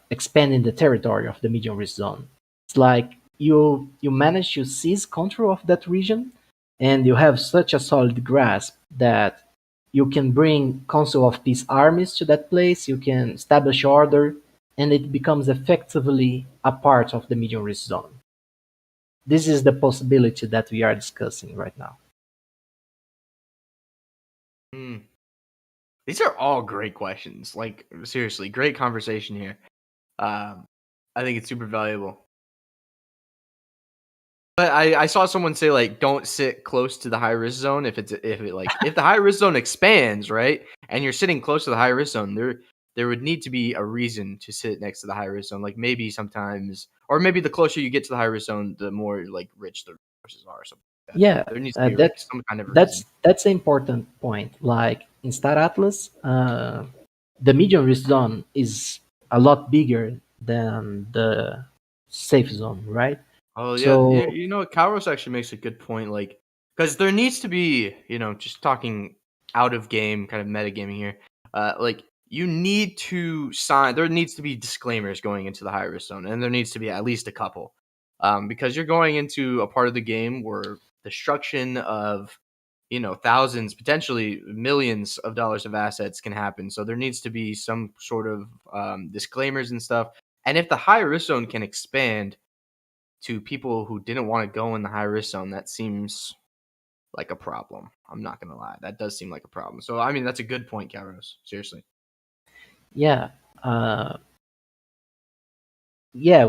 expanding the territory of the medium risk zone. It's like you manage to seize control of that region, and you have such a solid grasp that you can bring Council of Peace armies to that place. You can establish order, and it becomes effectively a part of the medium risk zone. This is the possibility that we are discussing right now. Hmm. These are all great questions. Like seriously, great conversation here. I think it's super valuable. But I saw someone say like don't sit close to the high risk zone if the high risk zone expands, right? And you're sitting close to the high risk zone, there would need to be a reason to sit next to the high risk zone. Like maybe sometimes, or maybe the closer you get to the high risk zone, the more like rich the resources are or something like that. Yeah, There needs to be like some kind of reason. that's an important point. Like in Star Atlas, the medium risk zone is a lot bigger than the safe zone, right? Oh yeah, So Kairos actually makes a good point. Like, because there needs to be, just talking out of game, kind of metagaming here. Like you need to sign. There needs to be disclaimers going into the high risk zone, and there needs to be at least a couple, because you're going into a part of the game where destruction of, thousands, potentially millions of dollars of assets can happen. So there needs to be some sort of disclaimers and stuff. And if the high risk zone can expand to people who didn't want to go in the high risk zone, that seems like a problem. I'm not gonna lie, that does seem like a problem. So I mean, that's a good point, Kairos. Seriously. yeah, uh, yeah,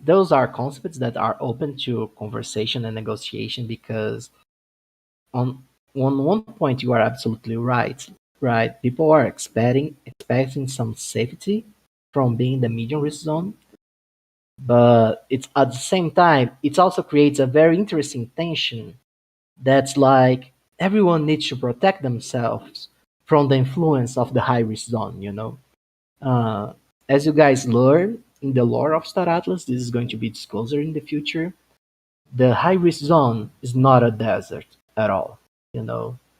those are concepts that are open to conversation and negotiation because on one point you are absolutely right. Right, people are expecting some safety from being in the medium risk zone, but it's at the same time it also creates a very interesting tension that's like everyone needs to protect themselves from the influence of the high risk zone. uh, as you guys learn in the lore of Star Atlas, this is going to be disclosed in the future. The high risk zone is not a desert at all.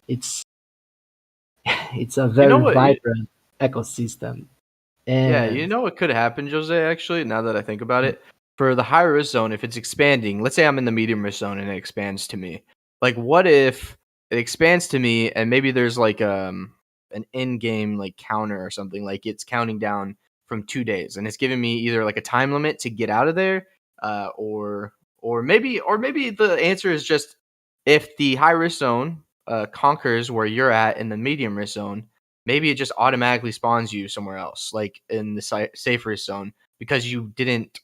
It's it's a You know very what? vibrant ecosystem. Yeah, you And know what could happen, Jose, actually, now that I think about it? For the high risk zone, if it's expanding, let's say I'm in the medium risk zone and it expands to me. Like what if it expands to me and maybe there's like an in-game like counter or something, like it's counting down from 2 days and it's giving me either like a time limit to get out of there, or maybe the answer is just if the high risk zone conquers where you're at in the medium risk zone, maybe it just automatically spawns you somewhere else, like in the safe risk zone, because you didn't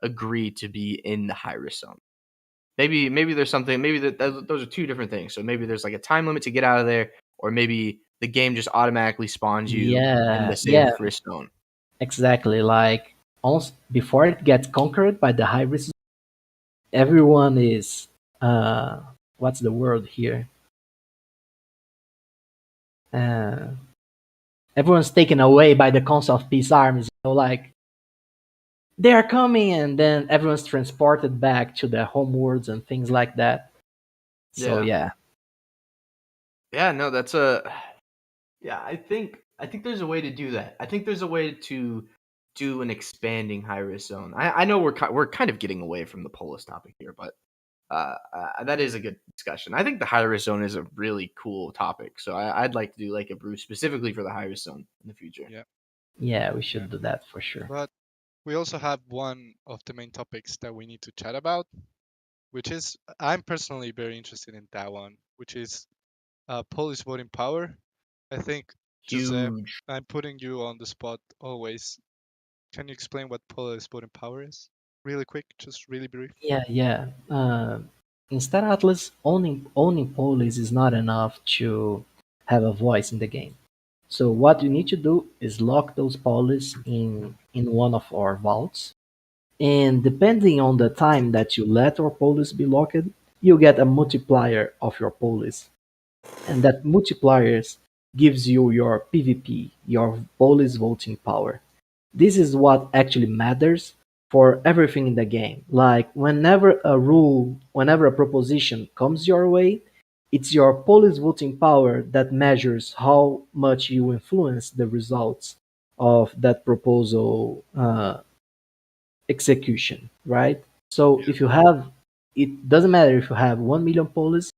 agree to be in the high risk zone. Maybe there's something. Maybe those are two different things. So maybe there's like a time limit to get out of there, or maybe the game just automatically spawns you in yeah, the safe yeah, risk zone. exactly. Like almost before it gets conquered by the high risk, everyone is uh, what's the word here? Uh, everyone's taken away by the Council of Peace armies. Like they are coming, and then everyone's transported back to their homeworlds and things like that. So Yeah, yeah, yeah. No, that's a. Yeah, I think there's a way to do that. I think there's a way to do an expanding high risk zone. I know we're kind of getting away from the Polis topic here, but that is a good discussion. I think the high risk zone is a really cool topic. So I'd like to do like a brew specifically for the high risk zone in the future. Yeah, Yeah, we yeah. should do that for sure. But we also have one of the main topics that we need to chat about, which is I'm personally very interested in that one, which is Polish voting power. I think, Jose, Huge. I'm putting you on the spot always. Can you explain what Polish voting power is? Really quick, just really brief. Yeah. Instead, Atlas owning Polis is not enough to have a voice in the game. So what you need to do is lock those Polis in one of our vaults, and depending on the time that you let your Polis be locked, you get a multiplier of your Polis, and that multipliers gives you your PvP, your Polis voting power. This is what actually matters for everything in the game. Like whenever a proposition comes your way, it's your police voting power that measures how much you influence the results of that proposal execution, right? So Yeah. if you have, it doesn't matter if you have 1 million police,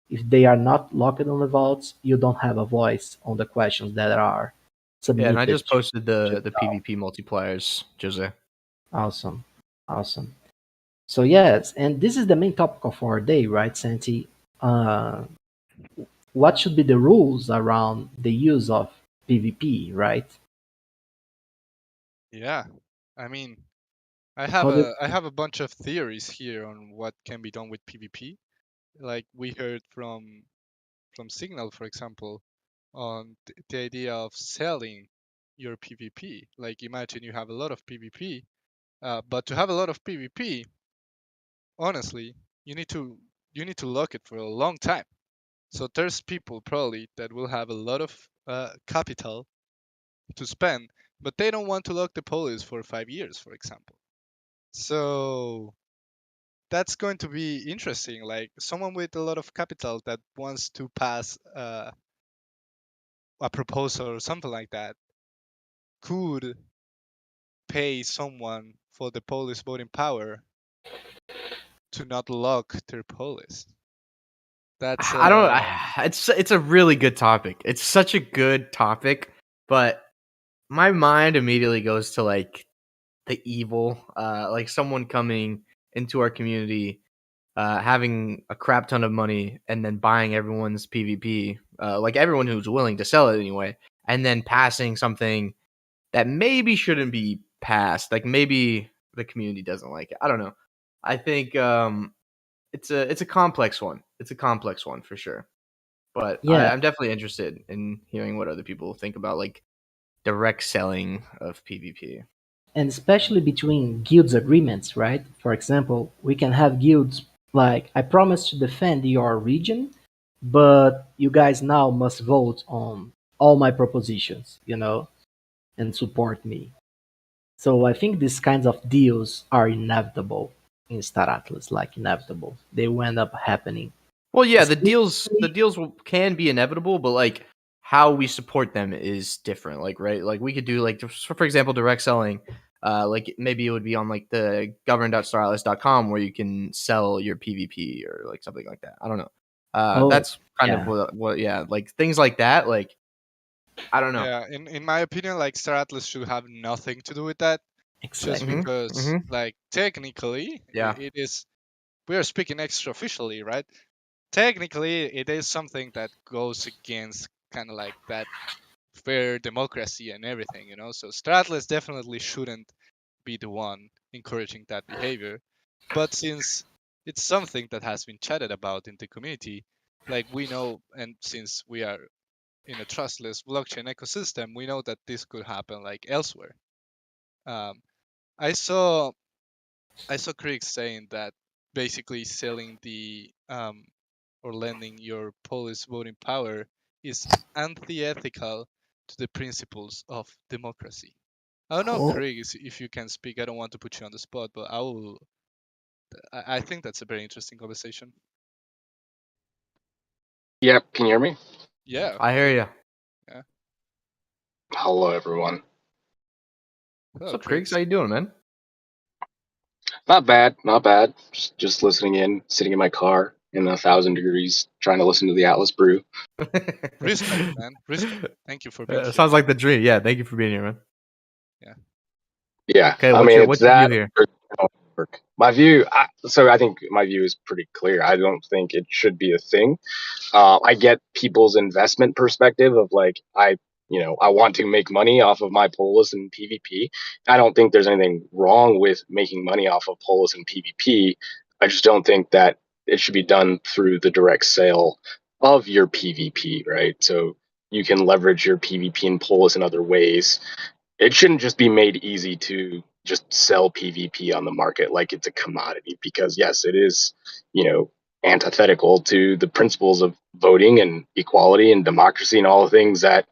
if they are not locked on the vaults, you don't have a voice on the questions that are Yeah, and I submitted just posted to the the DAO. PvP multipliers, Jose. Awesome. Awesome. So yes, and this is the main topic of our day, right, Santi? Uh, what should be the rules around the use of PvP, right? Yeah. I mean, How do I have a bunch of theories here on what can be done with PvP. Like we heard from Signal, for example, on the idea of selling your PvP. Like imagine you have a lot of PvP, but to have a lot of PvP, honestly, you need to you need to lock it for a long time. So there's people probably that will have a lot of capital to spend, but they don't want to lock the police for 5 years, for example. So that's going to be interesting. Like someone with a lot of capital that wants to pass a proposal or something like that could pay someone for the police voting power to not lock their police. That's I don't. It's a really good topic. It's such a good topic, but my mind immediately goes to like the evil, like someone coming into our community, having a crap ton of money, and then buying everyone's PvP, like everyone who's willing to sell it anyway, and then passing something that maybe shouldn't be passed. Like maybe the community doesn't like it. I don't know. I think it's a complex one. It's a complex one for sure. But Yeah, I'm definitely interested in hearing what other people think about like direct selling of PvP. and especially between guilds agreements, right? For example, we can have guilds like I promise to defend your region, but you guys now must vote on all my propositions, and support me. So I think these kinds of deals are inevitable in Star Atlas, like inevitable. They will end up happening. Well, yeah, the Especially, deals can be inevitable, but like how we support them is different. Like right, like we could do like for example direct selling. Like maybe it would be on like the govern.staratlas.com where you can sell your PvP or like something like that. I don't know. oh, That's kind of yeah, what yeah, like things like that. Like I don't know. yeah. In my opinion, like Star Atlas should have nothing to do with that, just exactly. because Mm-hmm. like technically Yeah. it is we are speaking extra officially, right? Technically, it is something that goes against kind of like that fair democracy and everything, you know. So Star Atlas definitely shouldn't be the one encouraging that behavior. But since it's something that has been chatted about in the community, like we know, and since we are in a trustless blockchain ecosystem, we know that this could happen like elsewhere. Um, I saw I saw critics saying that basically selling the or lending your Polish voting power is antithetical to the principles of democracy. I don't know, Oh, Craig, if you can speak. I don't want to put you on the spot, but I will. I think that's a very interesting conversation. Yep, can you hear me? Yeah, I hear you. yeah. Hello, everyone. What's Hello, up, Kriegs? How Craigs. you doing, man? Not bad, not bad. Just listening in, sitting in my car in 1,000 degrees, trying to listen to the Atlas Brew. Respect, man. Respect. Thank you for being here. Sounds like the dream. Yeah, thank you for being here, man. Yeah, Okay, I what's mean your it's view that. here? Or work. My view. So I think my view is pretty clear. I don't think it should be a thing. I get people's investment perspective of like I want to make money off of my Polis and PvP. I don't think there's anything wrong with making money off of Polis and PvP. I just don't think that it should be done through the direct sale of your PvP, right? So you can leverage your PvP and Polis in other ways. It shouldn't just be made easy to just sell PvP on the market like it's a commodity, because yes, it is, antithetical to the principles of voting and equality and democracy and all the things that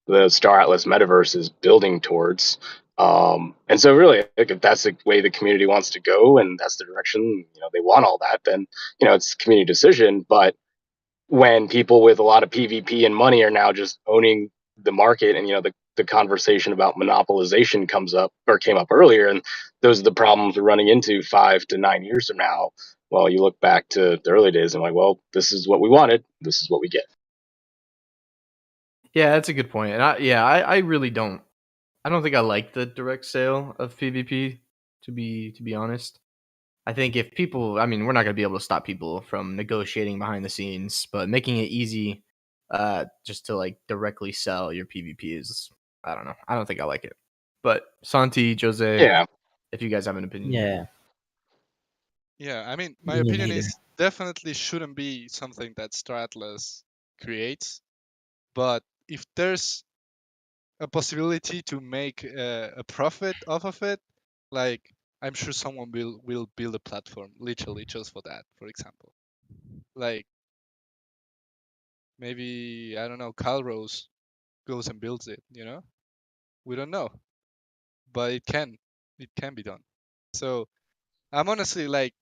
the Star Atlas metaverse is building towards. And so really, like, if that's the way the community wants to go and that's the direction, they want all that, then, it's a community decision. But when people with a lot of PvP and money are now just owning the market, and the conversation about monopolization came up earlier, and those are the problems we're running into 5 to 9 years from now. Well, you look back to the early days and like, well, this is what we wanted, this is what we get. Yeah, that's a good point. And I really don't. I don't think I like the direct sale of PvP. To be honest, I think if people, I mean, we're not gonna be able to stop people from negotiating behind the scenes, but making it easy, just to like directly sell your PvP is, I don't know. I don't think I like it. But Santi, Jose, Yeah. if you guys have an opinion. Yeah, Yeah, I mean, my me opinion neither. is definitely shouldn't be something that Star Atlas creates. But if there's a possibility to make a profit off of it, like I'm sure someone will build a platform literally just for that. For example, like maybe I don't know, Calrose goes and builds it. We don't know, but it can be done. So I'm honestly like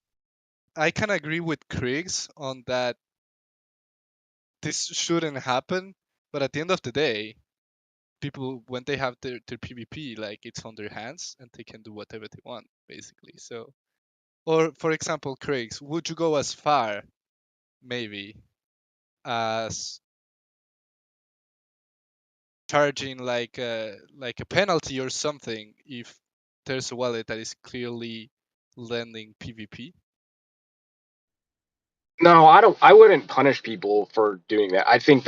I can agree with Kriegs on that this shouldn't happen, but at the end of the day, people when they have their PvP, like it's on their hands and they can do whatever they want, basically. So, or for example, Kriegs, would you go as far, maybe, as charging like a penalty or something if there's a wallet that is clearly lending PvP? No, I wouldn't punish people for doing that. I think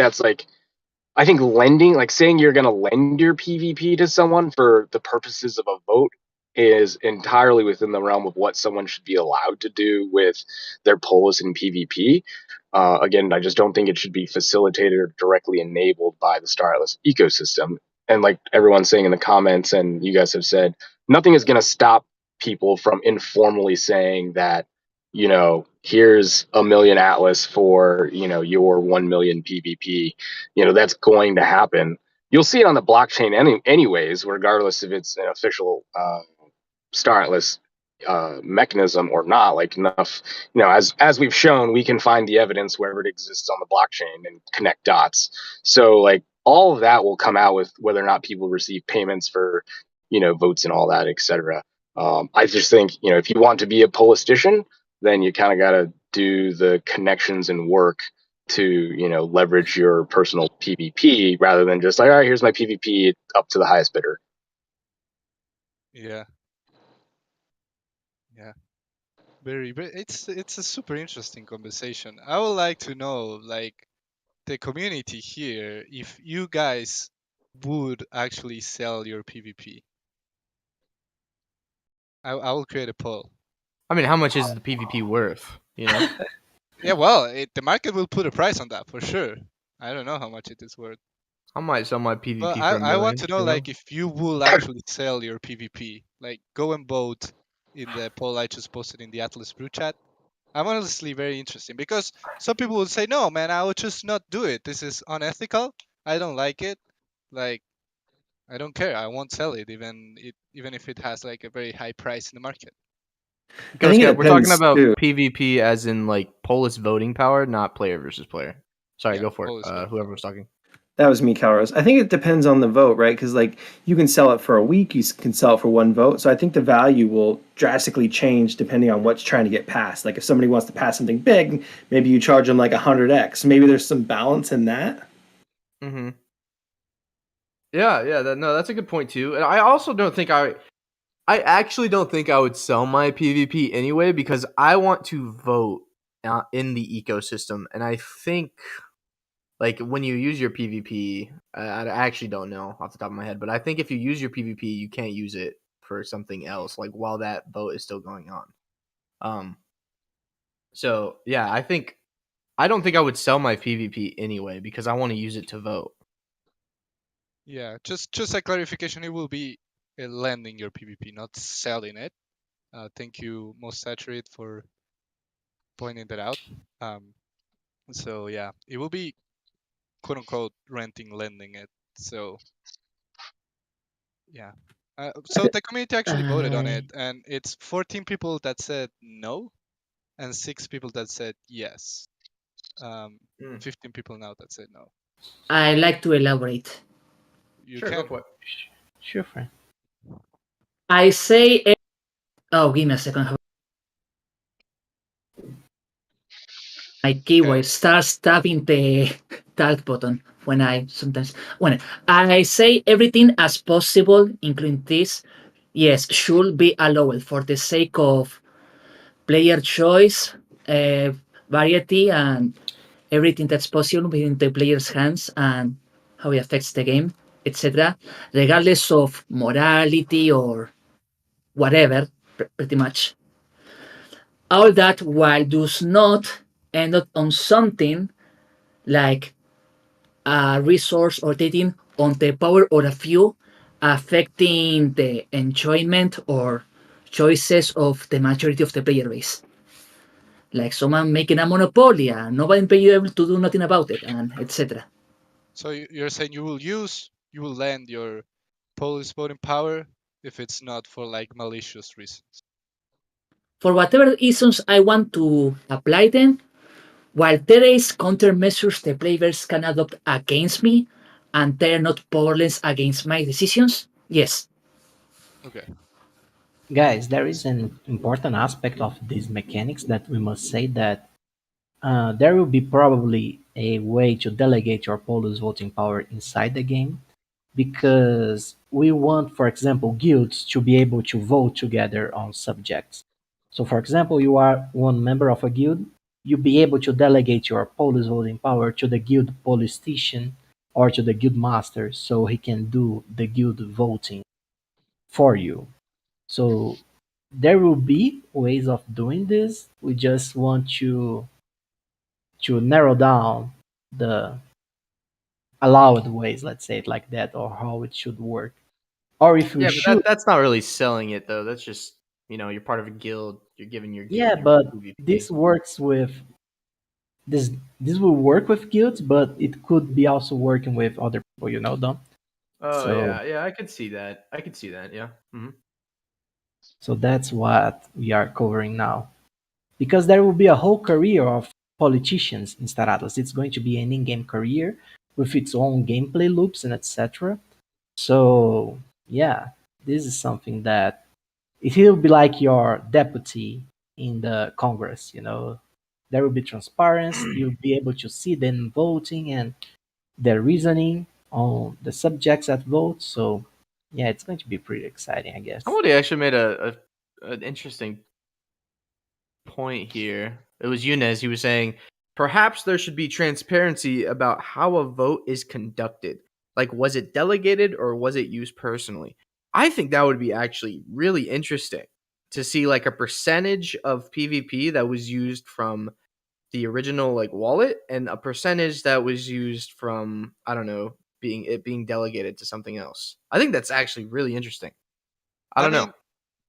lending, like saying you're going to lend your PvP to someone for the purposes of a vote, is entirely within the realm of what someone should be allowed to do with their Polis and PvP. Again, I just don't think it should be facilitated or directly enabled by the Star Atlas ecosystem. And like everyone's saying in the comments, and you guys have said, nothing is going to stop people from informally saying that, here's a million Atlas for, your 1 million PvP. That's going to happen. You'll see it on the blockchain anyways, regardless if it's an official Star Atlas mechanism or not. Like enough, as we've shown, we can find the evidence wherever it exists on the blockchain and connect dots. So like all of that will come out with whether or not people receive payments for, votes and all that, etc. I just think, if you want to be a politician, then you kind of got to do the connections and work to, leverage your personal PvP rather than just like, all right, here's my PvP up to the highest bidder. Yeah, yeah. Very, it's a super interesting conversation. I would like to know, like, the community here, if you guys would actually sell your PvP. I will create a poll. I mean, how much is the PvP worth? Yeah, well, the market will put a price on that for sure. I don't know how much it is worth, I might sell my but PvP for I want $1 million. to know, like, if you will actually sell your PvP. Like, go and vote in the poll I just posted in the Atlas Brew chat. I'm honestly very interested because some people would say, no, man, I would just not do it. This is unethical. I don't like it. Like, I don't care. I won't sell it, even if it has like a very high price in the market. I think it We're talking depends about too. PvP as in like Polis voting power, not player versus player. Sorry, Yeah, go for it. always voting Whoever power. was talking. That was me, Calrose. I think it depends on the vote, right? Because like you can sell it for a week, you can sell it for one vote. So I think the value will drastically change depending on what's trying to get passed. Like if somebody wants to pass something big, maybe you charge them like 100x. Maybe there's some balance in that. Mm-hmm. Yeah, that's a good point too. And I also don't think I actually don't think I would sell my PvP anyway because I want to vote in the ecosystem, and I think like when you use your PvP, I actually don't know off the top of my head, but I think if you use your PvP, you can't use it for something else, like while that vote is still going on. So yeah, I don't think I would sell my PvP anyway because I want to use it to vote. Yeah, just a clarification. It will be lending your PvP, not selling it. Thank you, Most Saturate, for pointing that out. So yeah, it will be quote unquote renting, lending it. So yeah. So the community actually voted on it, and it's 14 people that said no, and 6 people that said yes. 15 people now that said no. I like to elaborate. You Sure, go can. for it. Sure, friend. I say, oh, give me a second. My Okay. keyboard starts tapping the tag button when I say everything as possible, including this, yes, should be allowed for the sake of player choice, uh, variety, and everything that's possible within the player's hands and how it affects the game, etc., regardless of morality or whatever, pretty much. All that while does not end up on something like a resource or taking on the power of a few, affecting the enjoyment or choices of the majority of the player base. Like someone making a monopoly and nobody be able to do nothing about it, and etc. So you're saying you will lend your Polish voting power if it's not for like malicious reasons. For whatever reasons I want to apply them, while there is countermeasures the players can adopt against me, and they're not powerless against my decisions, yes. Okay. Guys, there is an important aspect of these mechanics that we must say that there will be probably a way to delegate your Polus voting power inside the game because we want, for example, guilds to be able to vote together on subjects. So, for example, you are one member of a guild, you be able to delegate your Polus voting power to the guild politician or to the guild master so he can do the guild voting for you. So there will be ways of doing this. We just want to narrow down the allowed ways, let's say it like that, or how it should work. Or if we Yeah, but should, that's not really selling it though. That's just you're part of a guild. You're giving your yeah, guild your but PvP. this works with this. This will work with guilds, but it could be also working with other people. Dom. Oh So yeah, I could see that. I could see that. Yeah. so that's what we are covering now. Because there will be a whole career of politicians in Star Atlas. It's going to be an in-game career with its own gameplay loops and etc. So yeah, this is something that it will be like your deputy in the Congress. There will be transparency. You'll be able to see them voting and their reasoning on the subjects that vote. So yeah, it's going to be pretty exciting, I guess. Somebody actually made an interesting point here. It was Yunez. He was saying perhaps there should be transparency about how a vote is conducted. Like, was it delegated or was it used personally? I think that would be actually really interesting to see like a percentage of PvP that was used from the original like wallet and a percentage that was used from I don't know being delegated to something else. I think that's actually really interesting. I I don't know. mean,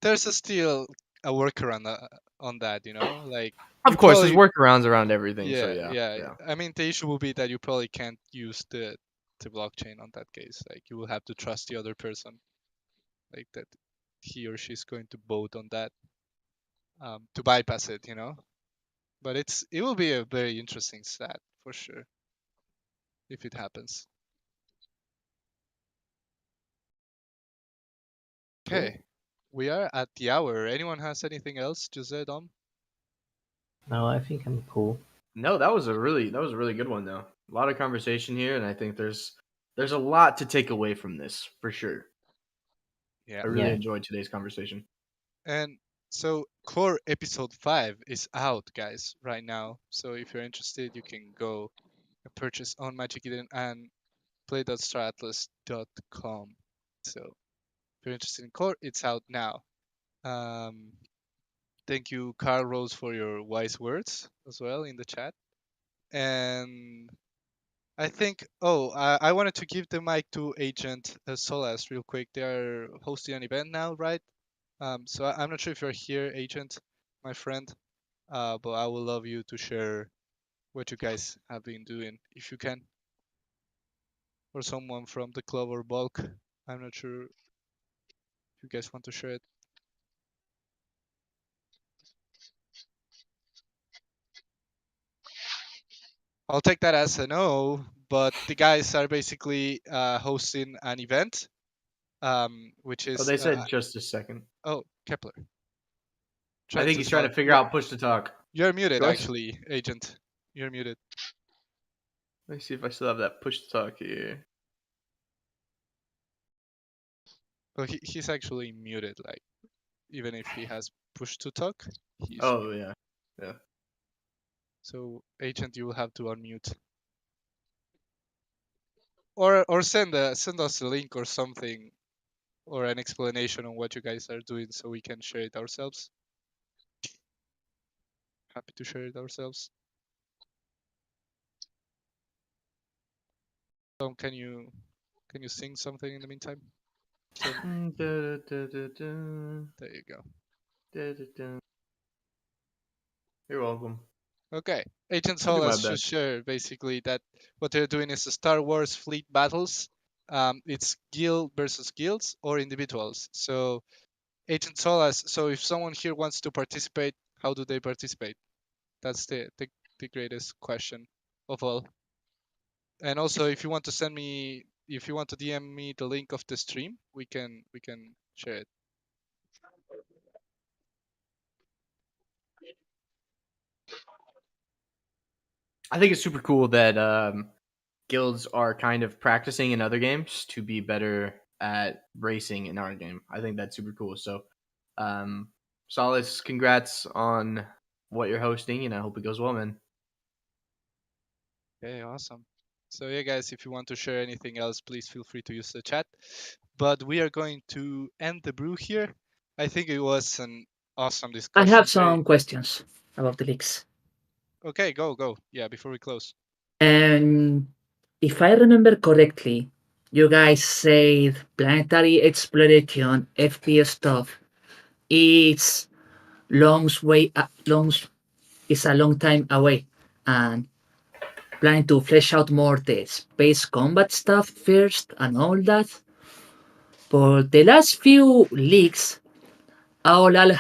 there's still a workaround on that, Like Of you course, there's probably workarounds around everything. So yeah, yeah, yeah. yeah. I mean, the issue will be that you probably can't use the blockchain on that case. Like you will have to trust the other person, like that he or she's going to vote on that to bypass it. But it will be a very interesting stat for sure if it happens. Okay, we are at the hour. Anyone has anything else to say, Dom? No, I think I'm cool. No, that was a really good one though. A lot of conversation here, and I think there's a lot to take away from this for sure. Yeah. I really Yeah. enjoyed today's conversation. And so Core episode 5 is out, guys, right now. So if you're interested, you can go and purchase on Magic Eden and play.staratlas.com. So if you're interested in Core, it's out now. Thank you, Carl Rose, for your wise words as well in the chat. And I think, I wanted to give the mic to Agent Solas real quick. They are hosting an event now, right? So I'm not sure if you're here, Agent, my friend, but I would love you to share what you guys have been doing, if you can, or someone from the club or bulk. I'm not sure if you guys want to share it. I'll take that as a no, but the guys are basically hosting an event, which Oh, is they said just a second. Kepler. I think he's trying to talk. figure out push to talk. You're muted, Go ahead. actually, Agent. You're muted. Let me see if I still have that push to talk here. Well, he's actually muted. Like, even if he has push to talk, he's Oh muted. yeah. So, Agent, you will have to unmute, or send us a link or something, or an explanation on what you guys are doing, so we can share it ourselves. Happy to share it ourselves. Tom, can you sing something in the meantime? There you go. You're welcome. Okay. Agent I'll do my Solas should best. share basically that what they're doing is a Star Wars fleet battles. It's guild versus guilds or individuals. So Agent Solas, so if someone here wants to participate, how do they participate? That's the greatest question of all. And also, if you want to DM me the link of the stream, we can share it. I think it's super cool that guilds are kind of practicing in other games to be better at racing in our game. I think that's super cool. So, Solace, congrats on what you're hosting, and I hope it goes well, man. Okay, awesome. So yeah, guys, if you want to share anything else, please feel free to use the chat. But we are going to end the brew here. I think it was an awesome I discussion. have some questions about the leaks. Okay, go. Yeah, before we close. And if I remember correctly, you guys said planetary exploration FPS stuff is is a long time away, and planning to flesh out more the space combat stuff first and all that. For the last few leaks, all, all,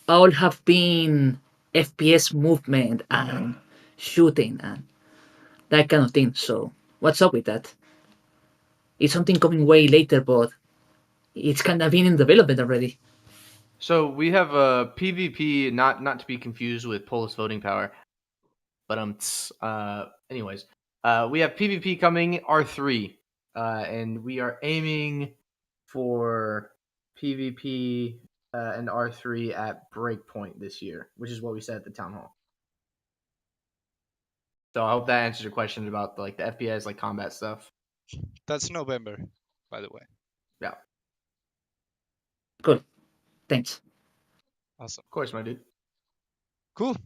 all have been FPS movement and shooting and that kind of thing. So what's up with that? It's something coming way later, but it's kind of been in development already. So we have a PvP, not to be confused with Polis voting power, but anyways, we have PvP coming R3, and we are aiming for PvP and R3 at Breakpoint this year, which is what we said at the town hall. So I hope that answers your question about the FPS, like combat stuff. That's November, by the way. Yeah. Cool. Thanks. Awesome. Of course, my dude. Cool.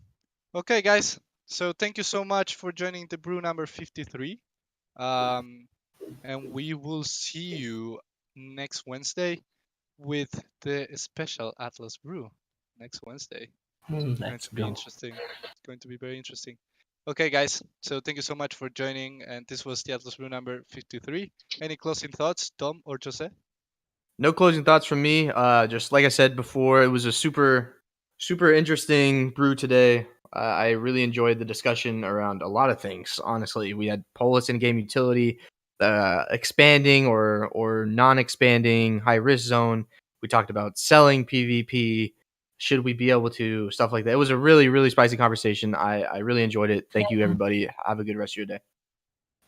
Okay, guys. So thank you so much for joining the brew number 53. And we will see you next Wednesday with the special Atlas Brew next Wednesday. It's going to be interesting. It's going to be very interesting. Okay, guys. So thank you so much for joining. And this was the Atlas Brew number 53. Any closing thoughts, Tom or Jose? No closing thoughts from me. Just like I said before, it was a super interesting brew today. I really enjoyed the discussion around a lot of things. Honestly, we had Polis and game utility, expanding or non-expanding high risk zone, We talked about selling PvP. Should we be able to stuff like that? It was a really, really spicy conversation. I really enjoyed it. Thank you, everybody. Have a good rest of your day.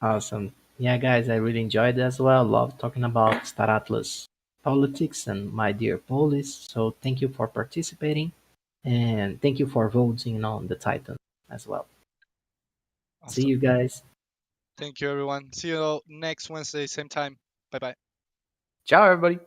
Awesome. Yeah, guys, I really enjoyed it as well. Love talking about Star Atlas politics and my dear Polis. So thank you for participating, and thank you for voting on the Titan as well. See Awesome. you guys. Thank you, everyone. See you next Wednesday, same time. Bye bye. Ciao, everybody.